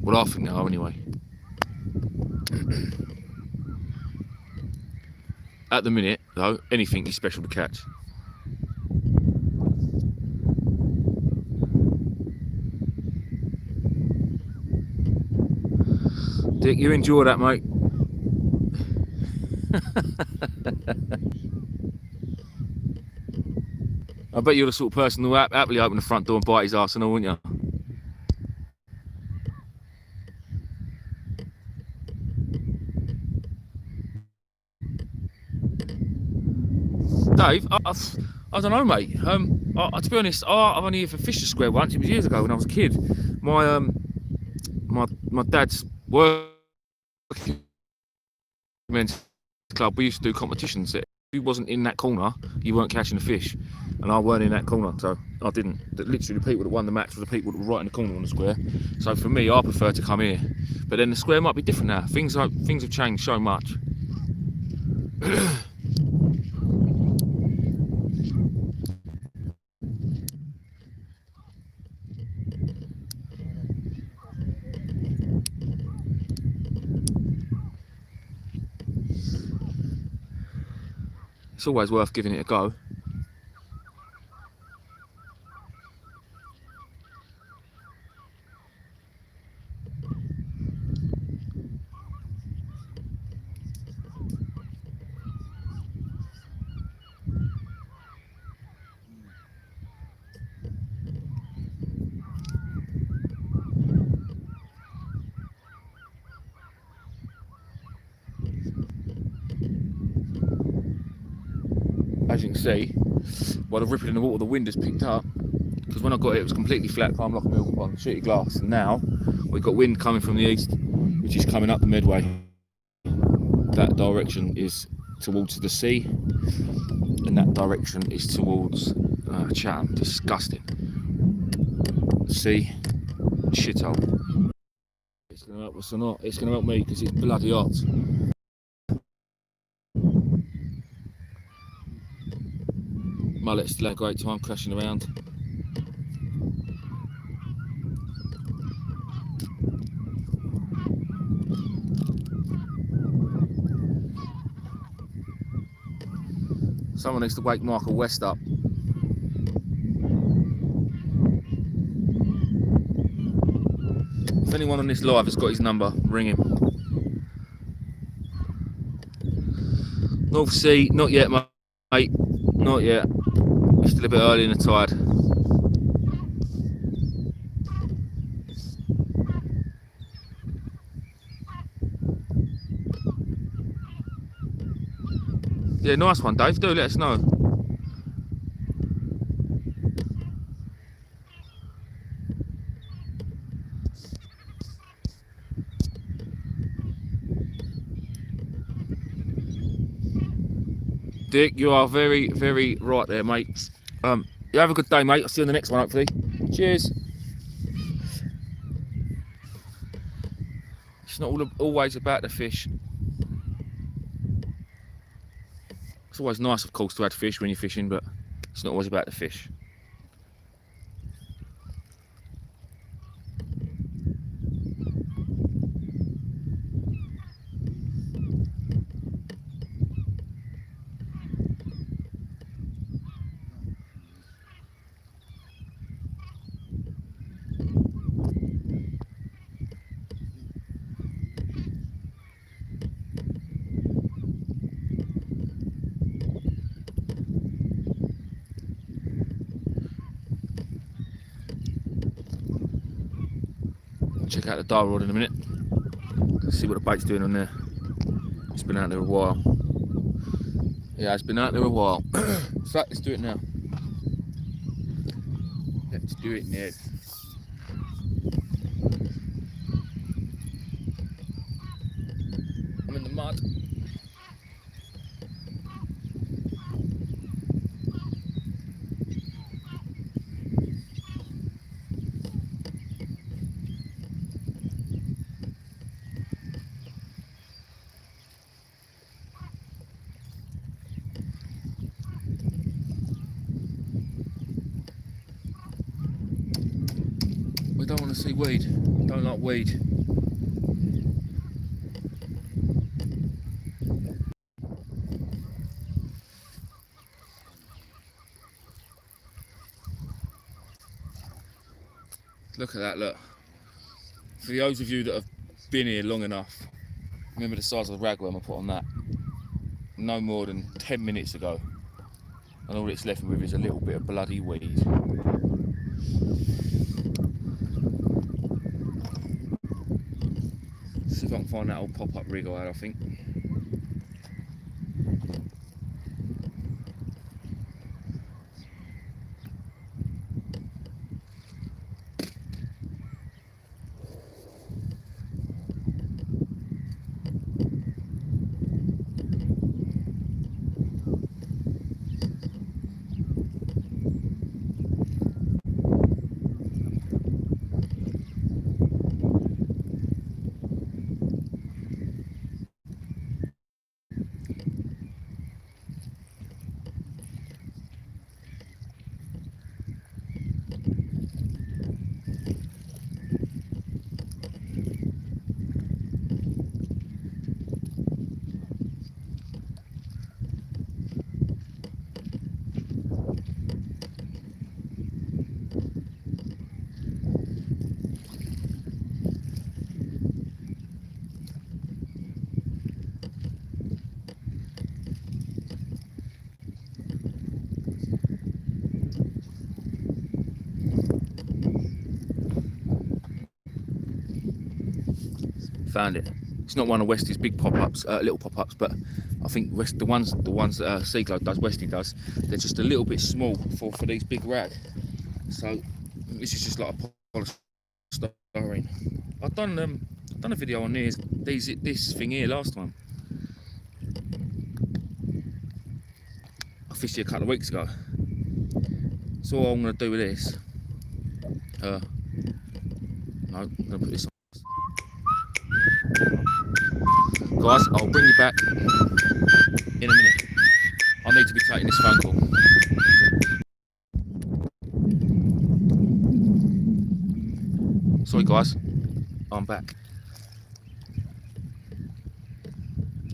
Well, I think they are anyway. At the minute, though, anything is special to catch. Dick, you enjoy that, mate. I bet you're the sort of person who'll happily open the front door and bite his arse and all, wouldn't you? Dave, I don't know, mate. To be honest, I've only ever fished a square once. It was years ago when I was a kid. My dad's working men's club. We used to do competitions. If you wasn't in that corner, you weren't catching the fish, and I weren't in that corner, so I didn't. Literally, the people that won the match were the people that were right in the corner on the square. So for me, I prefer to come here. But then the square might be different now. Things have changed so much. It's always worth giving it a go. As you can see, by the rippling in the water, the wind has picked up. Because when I got it, it was completely flat, calm like a milk on shooty glass. And now we've got wind coming from the east, which is coming up the Medway. That direction is towards the sea, and that direction is towards Chatham. Disgusting. Sea, shithole. It's going to help us or not? It's going to help me because it's bloody hot. Mullet still had a great time crashing around. Someone needs to wake Michael West up. If anyone on this live has got his number, ring him. North Sea, not yet, mate. Not yet. It's still a bit early in the tide. Yeah, nice one, Dave. Do let us know. Dick. You are very, very right there, mate. You have a good day, mate. I'll see you on the next one, hopefully. Cheers. It's not always about the fish. It's always nice, of course, to add fish when you're fishing, but it's not always about the fish. Check out the dial rod in a minute. See what the bait's doing on there. It's been out there a while. Yeah, it's been out there a while. So let's do it now. Let's do it now. I'm in the mud. We don't want to see weed. Don't like weed. Look at that, look. For those of you that have been here long enough, remember the size of the ragworm I put on that? No more than 10 minutes ago. And all it's left with is a little bit of bloody weed. See if I can find that old pop-up rig I had, I think. Found it. It's not one of Westy's big pop-ups, little pop-ups, but I think the ones that Seaglow does, Westy does, they're just a little bit small for these big rag. So this is just like a polystyrene. I've done a video on this thing here last time. I fished it a couple of weeks ago. So all I'm going to do with this, no, I'm going to put this on. Guys, I'll bring you back in a minute. I need to be taking this phone call. Sorry guys, I'm back.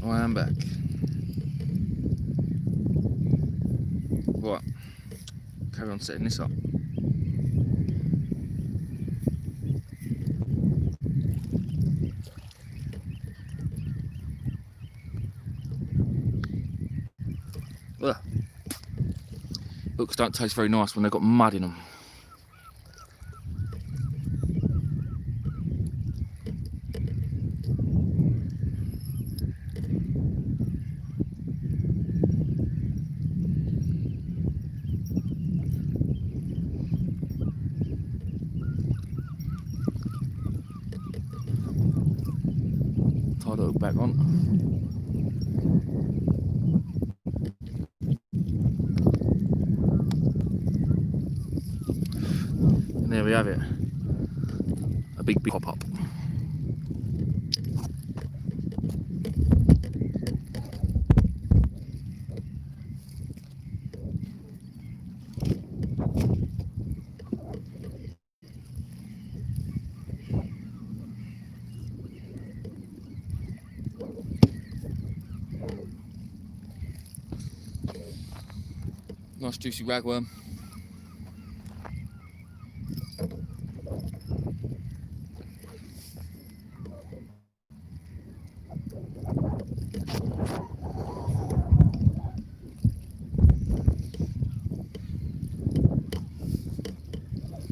I am back. Right, carry on setting this up. Ugh. Hooks don't taste very nice when they've got mud in them. Tie the hook back on. there we have it. A big pop-up. Nice juicy ragworm.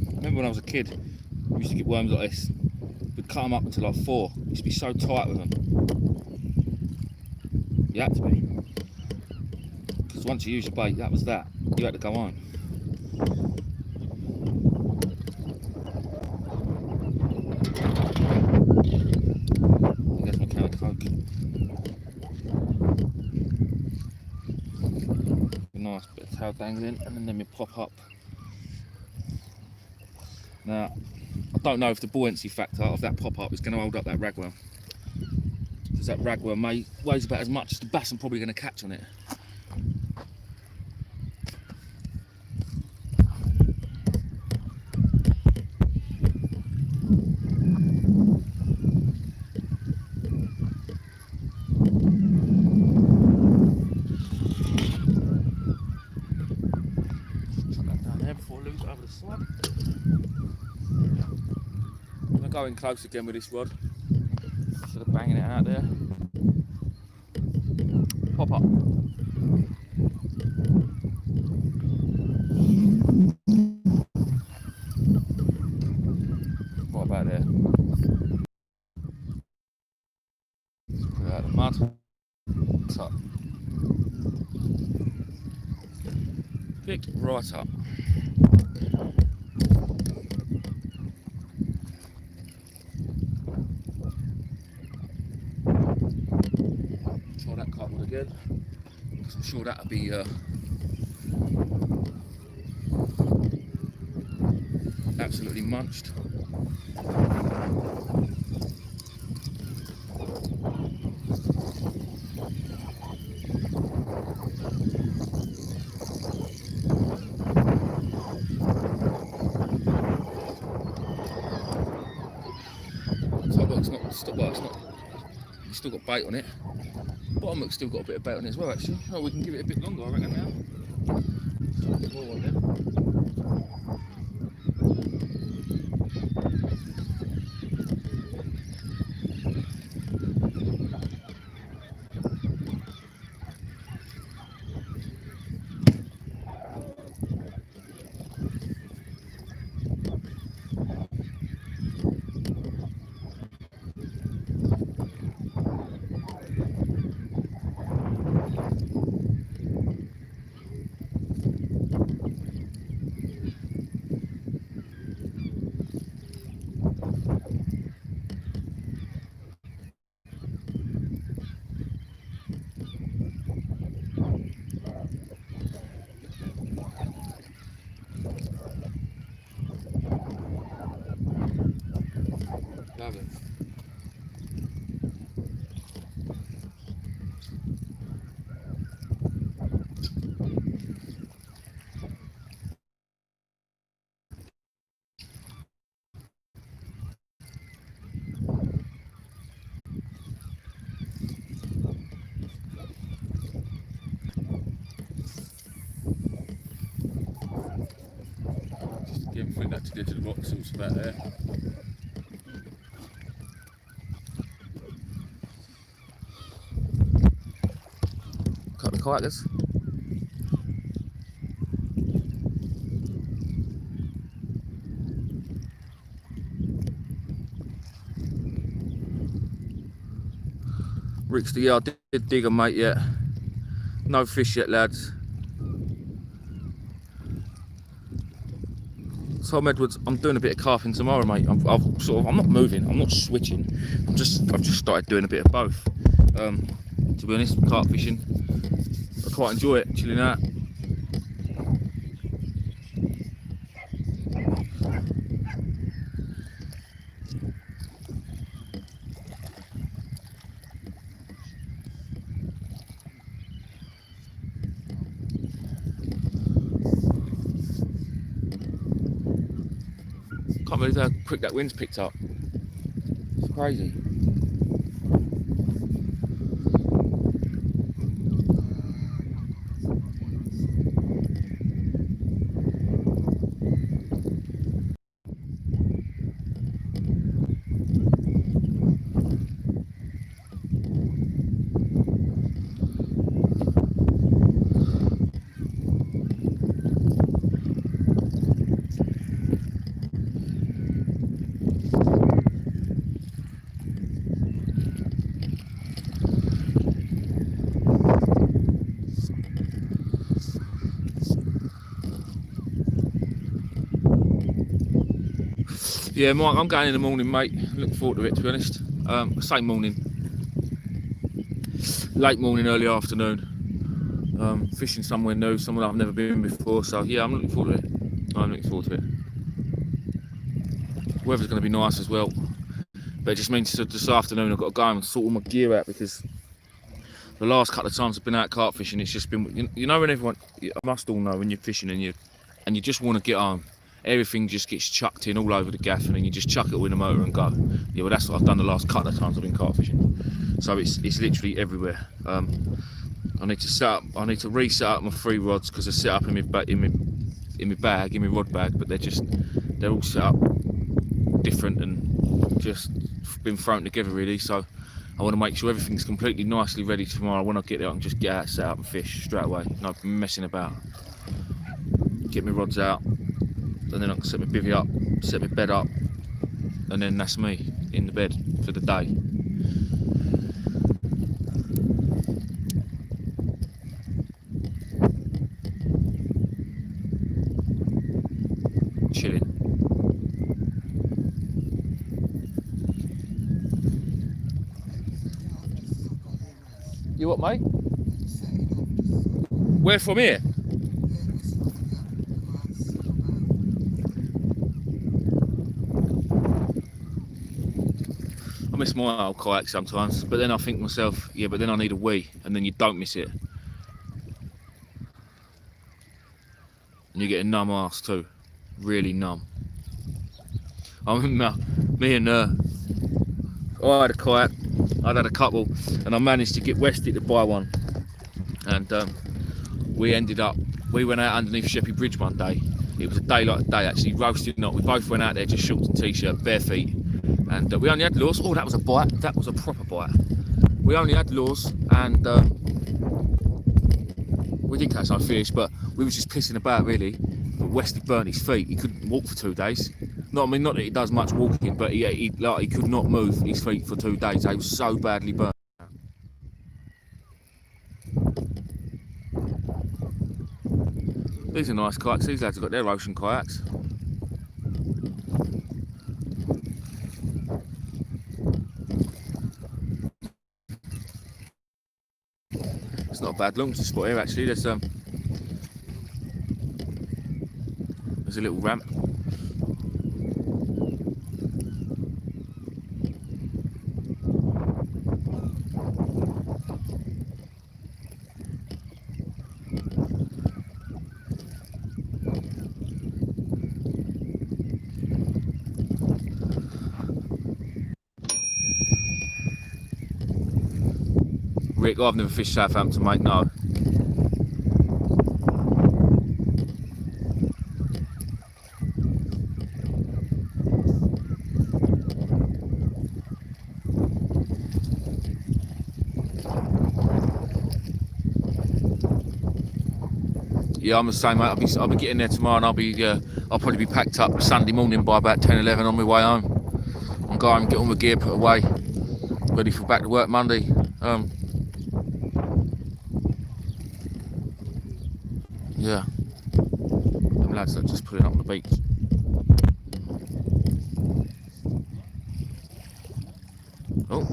I remember when I was a kid, we used to get worms like this. We'd cut them up until like 4. We used to be so tight with them. You had to be. Because once you use your bait, that was that. You had to go home. There's my can of Coke. A nice bit of tail dangling, and then we pop up. Now, I don't know if the buoyancy factor of that pop-up is going to hold up that ragworm. Because that ragworm weighs about as much as the bass I'm probably going to catch on it. Chuck that down there before I lose it over the side. I'm going to go in close again with this rod. Instead of banging it out there. Pop up. What about there? Put it out of the mud. Up. Pick right up. Try that cutwood again, because I'm sure that'll be absolutely munched. It's still got bait on it. Bottom hook's still got a bit of bait on it as well, actually. Oh, we can give it a bit longer, I reckon, now. A bit more on there. Lovely. Just again, bring that to the edge of the rock, see what's about there. Cut the kayakers. Rick's yeah, I did dig them, mate, yet. No fish yet, lads. Tom Edwards, I'm doing a bit of carping tomorrow, mate. I'm not moving, I'm not switching. I've just started doing a bit of both. To be honest, carp fishing, I quite enjoy it, chilling out. believe how quick that wind's picked up. It's crazy. Yeah, Mike, I'm going in the morning, mate. Looking forward to it, to be honest. Same morning. Late morning, early afternoon. Fishing somewhere new, somewhere I've never been before. So, yeah, I'm looking forward to it. I'm looking forward to it. Weather's going to be nice as well. But it just means that this afternoon I've got to go and sort all my gear out, because the last couple of times I've been out carp fishing, it's just been, you know, when everyone, I must all know, when you're fishing and you just want to get home, everything just gets chucked in all over the gaff, and then you just chuck it all in the motor and go. Yeah, well, that's what I've done the last couple of times I've been carp fishing. So it's literally everywhere. I need to reset up my 3 rods, because they're set up in my rod bag, but they're all set up different and just been thrown together really. So I want to make sure everything's completely nicely ready tomorrow. When I get there, I can just get out, set up and fish straight away. No messing about. Get my rods out, and then I can set my bivvy up, set my bed up, and then that's me in the bed for the day. Chilling. You what, mate? Where from here? I miss my old kayak sometimes, but then I think to myself, yeah, but then I need a wee, and then you don't miss it. And you get a numb arse too, really numb. I remember me and I had a kayak, I'd had a couple, and I managed to get Westy to buy one. And we went out underneath Sheppey Bridge one day. It was a day like a day, actually, roasting hot. We both went out there just shorts and t-shirt, bare feet. And we only had lures. Oh, that was a bite. That was a proper bite. We only had lures, and we didn't catch no fish, but we was just pissing about really. But Westy burnt his feet. He couldn't walk for 2 days. Not that he does much walking, but he could not move his feet for 2 days. They were so badly burnt. These are nice kayaks. These lads have got their ocean kayaks. It's not a bad long spot here actually. There's a little ramp. Rick, I've never fished Southampton, mate, no. Yeah, I'm the same, mate. I'll be getting there tomorrow, and I'll probably be packed up Sunday morning by about 10, 11 on my way home. I'm going to get all my gear put away, ready for back to work Monday. Yeah, them lads are just pulling up on the beach. Oh.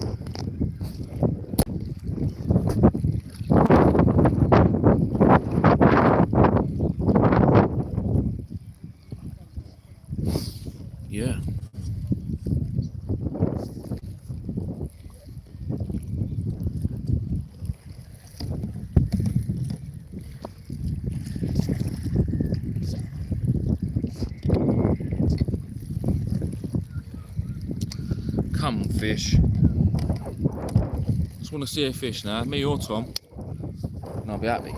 Yeah. Come on, fish. Just want to see a fish now, me or Tom, and I'll be happy.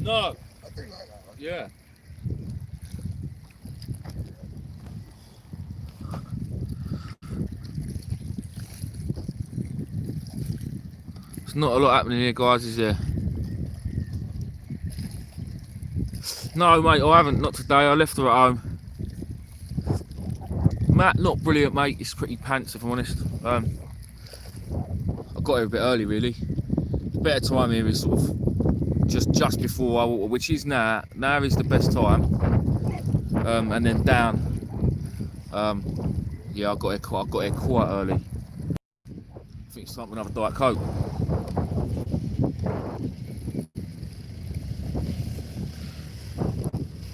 No. I do like that. Yeah. There's not a lot happening here, guys, is there? No, mate, I haven't. Not today. I left her at home. Matt, not brilliant, mate. It's pretty pants, if I'm honest. I got here a bit early, really. Better time here is sort of just before I water, which is now. Now is the best time. And then down. Yeah, I got here quite early. I think it's time for another Diet Coke.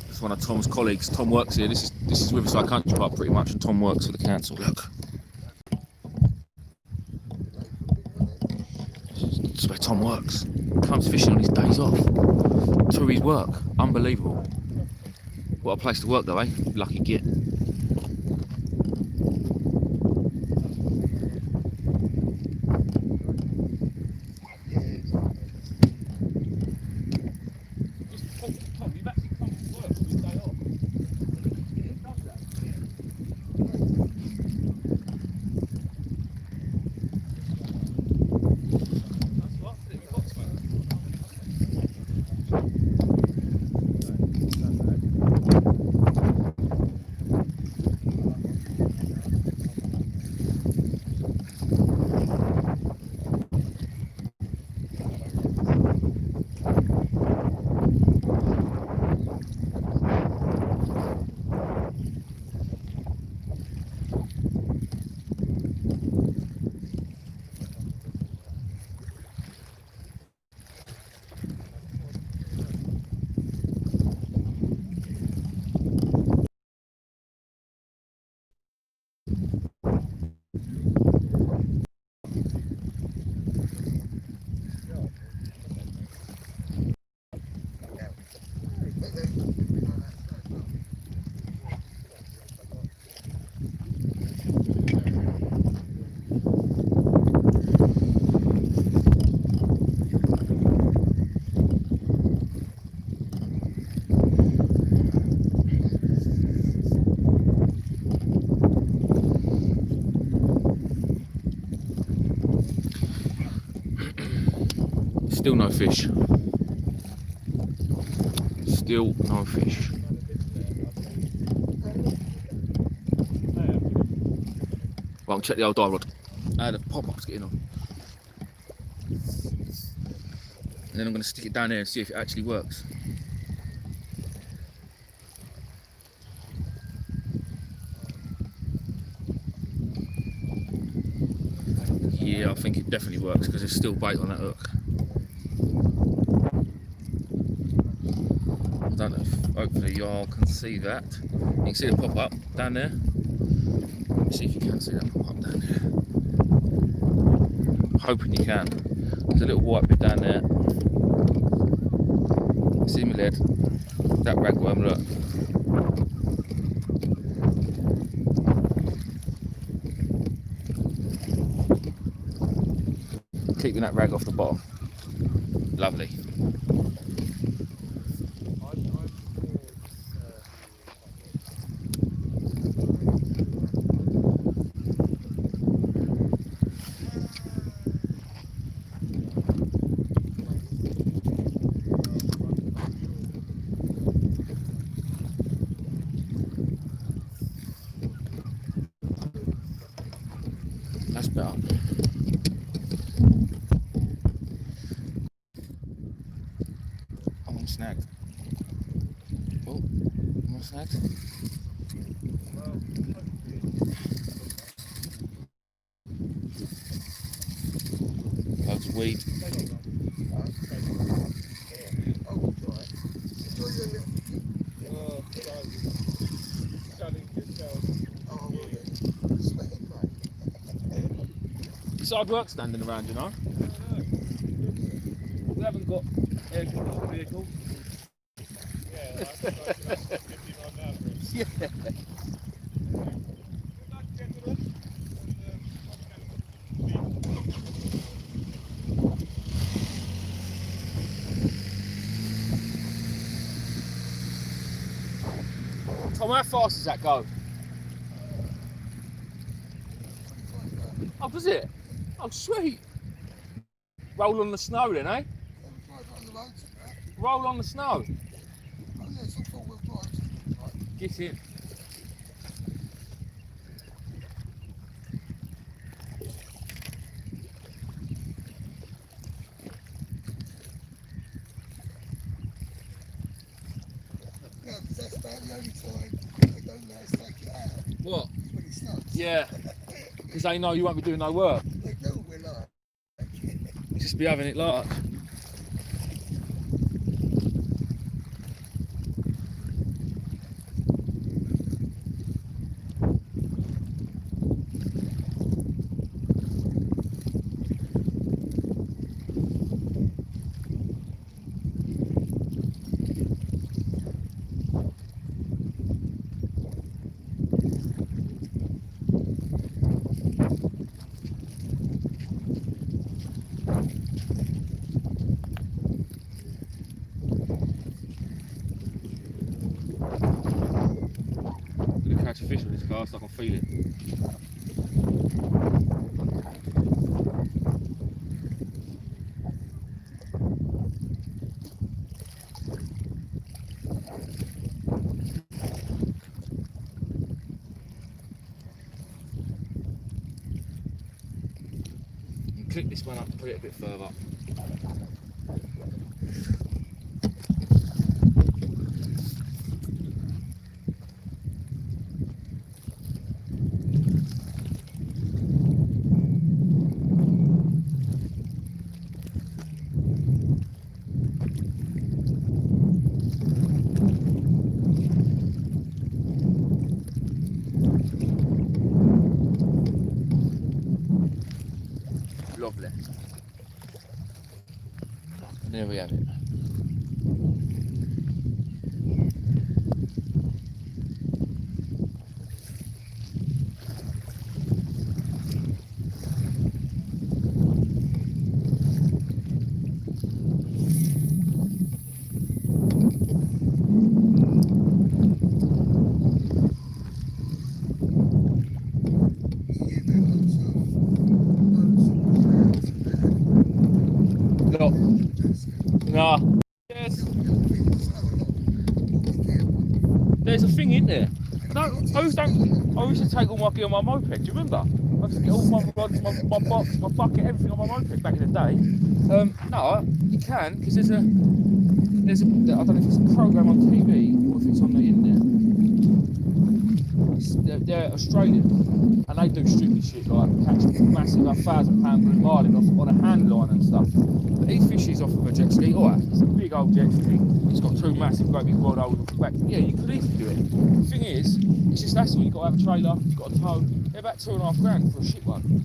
It's one of Tom's colleagues. Tom works here. This is Riverside Country Park pretty much, and Tom works for the council. Look. That's where Tom works. Comes fishing on his days off. To his work. Unbelievable. What a place to work though, eh? Lucky git. Still no fish. Still no fish. Well, I'll check the old die rod. How the pop-up's getting on. And then I'm going to stick it down there and see if it actually works. Yeah, I think it definitely works because there's still bait on that hook. I don't know if hopefully y'all can see that. You can see the pop-up down there. Let me see if you can see that pop-up down there. I'm hoping you can. There's a little white bit down there. See my lead? That ragworm, look. Keeping that rag off the bottom. Lovely. That's better. Oh, I'm snagged. Oh, am I snagged? Loads of weed. It's hard work standing around, you know. We haven't got air conditioned vehicles. Yeah. Tom, how fast does that go? Oh, does it? Oh, sweet. Roll on the snow then, eh? Roll on the snow. Oh yeah, it's all four-wheel drive. Right. Get in. Yeah, 'cause that's about the only time they don't let us take it out. What? When it snows. Yeah. Because they know you won't be doing no work. They know what we're like. You just be having it large. Catch a fish with this cast, I can feel it. And click this one up to put it a bit further. Lovely. And there we have it. What? Nah. Yes. There's a thing in there. I used to take all my gear on my moped, do you remember? I used to get all my rods, my box, my bucket, everything on my moped back in the day. No, you can, because there's a, I don't know if it's a program on TV or if it's on the internet. They're Australian, and they do stupid shit like catch massive £1,000 blue marlin off on a hand line and stuff. But he fishes off of a jet ski. Alright, it's a big old jet ski. It's got two massive, great big rod holes off the back. Yeah, you could easily do it. The thing is, it's just that's all. You've got to have a trailer, you've got a tow. They're about £2.5 for a shit one.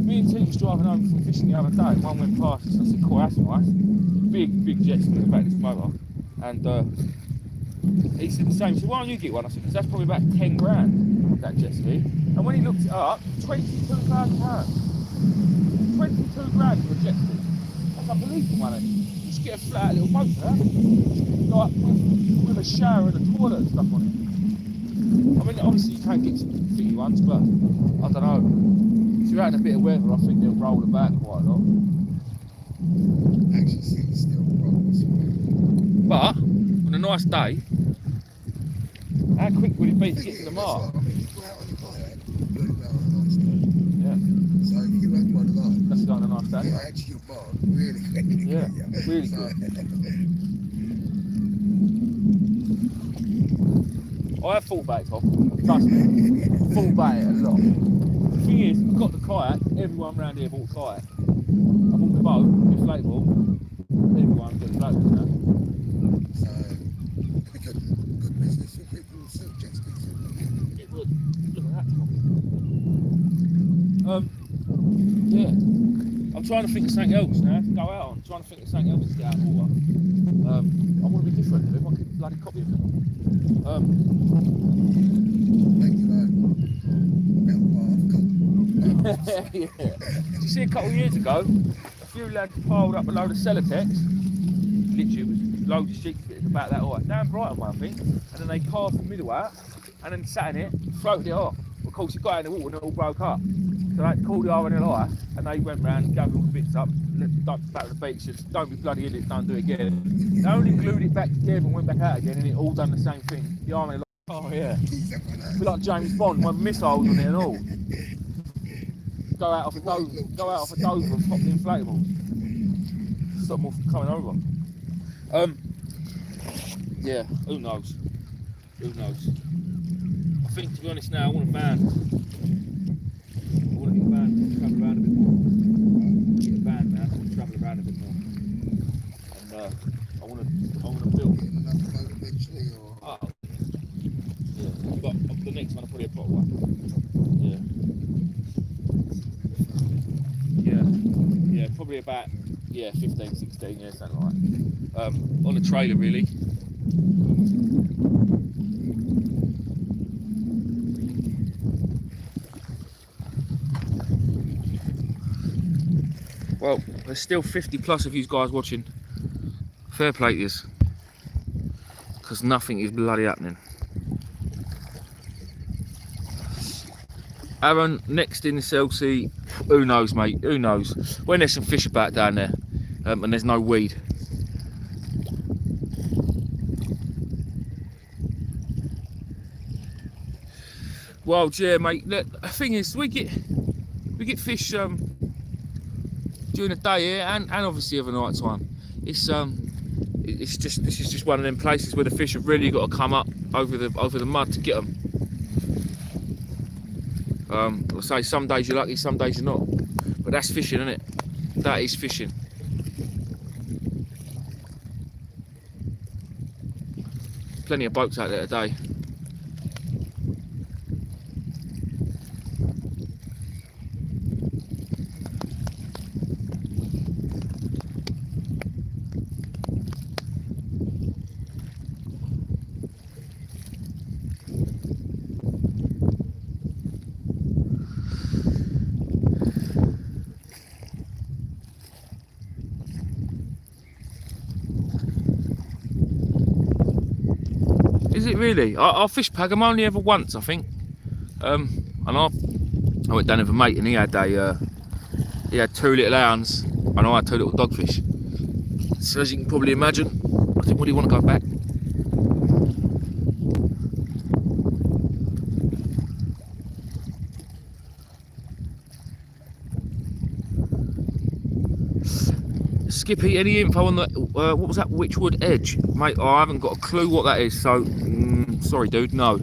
Me and T was driving home from fishing the other day. One went past us and I said, "Cool, that's nice." Big jet ski about this motor, and he said the same. He said, "Why don't you get one?" I said, "Because that's probably about £10,000, that jet ski." And when he looked it up, £22,000. £22,000 for a jet ski. That's unbelievable money. You just get a flat little boat for that, like with a shower and a toilet and stuff on it. I mean, obviously you can't get some fitty ones, but I don't know. If you're out in a bit of weather, I think they'll roll about quite a lot. Actually, see, it still rolls. But on a nice day, how quick would it be to get to the mark? I mean, if you go out on the kayak, you're going out on a nice day. Yeah. So if you run one of those, That's going on a nice day. yeah, actually you'll mark really quickly. Yeah, really So, good. I have thought about it, Tom. Trust me. Thought about it a lot. The thing is, I've got the kayak. Everyone around here bought a kayak. I bought the boat, inflatable. Everyone gets inflatables now. So, good business for people who sell jet skis. It would. Look at that, Tom. Yeah. I'm trying to think of something else now to go out on. I'm trying to think of something else to get out of the water. I want to be different. If I could bloody copy of it. Make your own metal bar. Yeah. Did you see a couple of years ago, a few lads piled up a load of Celotex, literally it was loads of sheets about that height, down Brighton one I think, and then they carved the middle out, and then sat in it, floated it off. Of course it got in the water and it all broke up. So they called the RNLI, and they went round and gathered all the bits up, dumped back to the beach, said, "Don't be bloody idiots, don't do it again." They only glued it back together and went back out again, and it all done the same thing. The RNLI, oh yeah, be like James Bond, with missiles on it and all. Go out off a Dover and pop the inflatable. Stop them all from coming over. Yeah, who knows? Who knows? I think, to be honest now, I want a van. I want to get a van and travel around a bit more. Get a van now and travel around a bit more. And I want to build. Another boat eventually, or Yeah, but the next one will probably a proper one. Yeah, probably about 15, 16, yeah, something like that. On a trailer really. Well, there's still 50 plus of you guys watching. Fair play to yous. Because nothing is bloody happening. Aaron, next in the Chelsea, who knows, mate? Who knows? When there's some fish about down there, and there's no weed. Well, yeah, mate. The thing is, we get fish during the day here, and obviously over night time. This is just one of them places where the fish have really got to come up over the mud to get them. I say some days you're lucky, some days you're not. But that's fishing, isn't it? That is fishing. Plenty of boats out there today. Is it really? I fish Pagham only ever once, I think. And I went down with a mate, and he had 2 little hounds, and I had 2 little dogfish. So as you can probably imagine, I didn't really want to go back. Skippy, any info on the what was that Witchwood Edge, mate? I haven't got a clue what that is, so sorry, dude. No.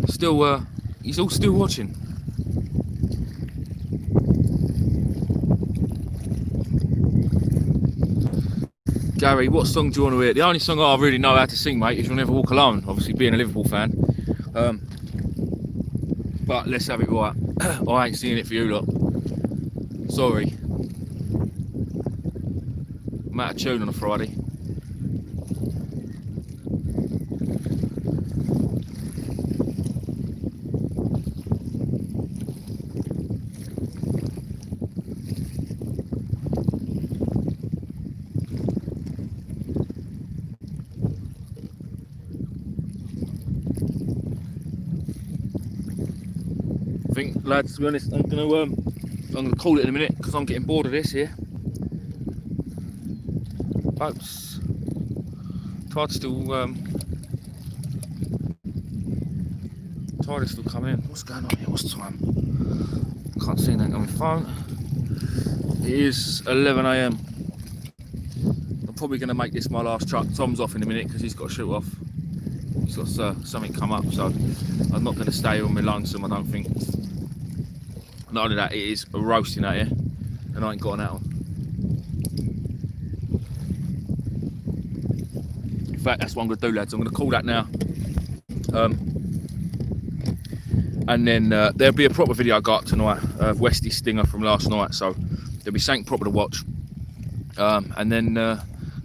Still, he's all still watching. Gary, what song do you want to hear? The only song I really know how to sing, mate, is You'll Never Walk Alone. Obviously, being a Liverpool fan. But let's have it right. I ain't singing it for you lot. Sorry. I'm out of tune on a Friday. I think, lads, to be honest, I'm gonna call it in a minute because I'm getting bored of this here. Boats. Tide's still coming in. What's going on here? What's the time? Can't see anything on my phone. It is 11 AM. I'm probably gonna make this my last truck. Tom's off in a minute because he's got to shoot off. He's got something come up, so I'm not gonna stay on my lonesome, I don't think. Not only that, it is roasting out here, and I ain't got an out on. In fact, that's what I'm going to do, lads. I'm going to call that now. And then there'll be a proper video I got tonight of Westy Stinger from last night, so there'll be something proper to watch. And then I'm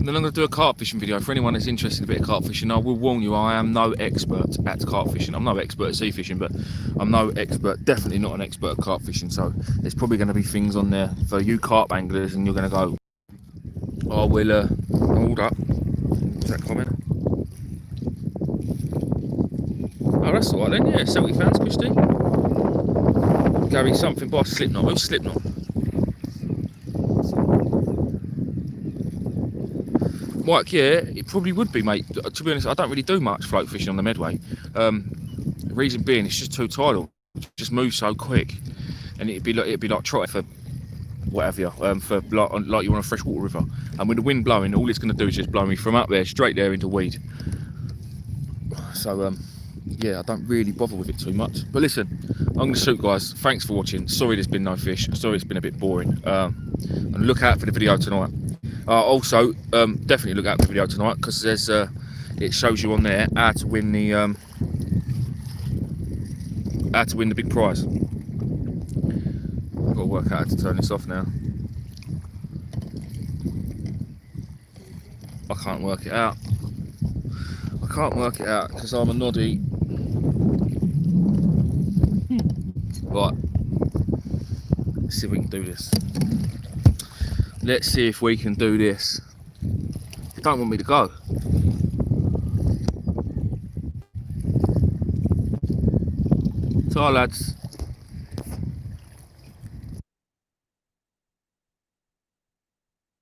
going to do a carp fishing video. For anyone that's interested in a bit of carp fishing, I will warn you, I am no expert at carp fishing. I'm no expert at sea fishing, but I'm no expert, definitely not an expert at carp fishing. So there's probably going to be things on there for you carp anglers, and you're going to go, oh, we'll hold up. Is that comment? Oh, that's all right then. Yeah, 70 fans, Christy. Gary, something by Slipknot. Who's Slipknot? Mike, yeah, it probably would be, mate. To be honest, I don't really do much float fishing on the Medway. The reason being, it's just too tidal. It just moves so quick, and it'd be like trotting for whatever, for like you're on a freshwater river. And with the wind blowing, all it's going to do is just blow me from up there straight there into weed. So yeah, I don't really bother with it too much. But listen, I'm going to shoot, guys. Thanks for watching. Sorry there's been no fish. Sorry it's been a bit boring. And look out for the video tonight. Also, definitely look out for the video tonight, because there's it shows you on there how to win the big prize. I've got to work out how to turn this off now. I can't work it out. I can't work it out because I'm a noddy. Right. Let's see if we can do this. Let's see if we can do this. You don't want me to go. So, lads.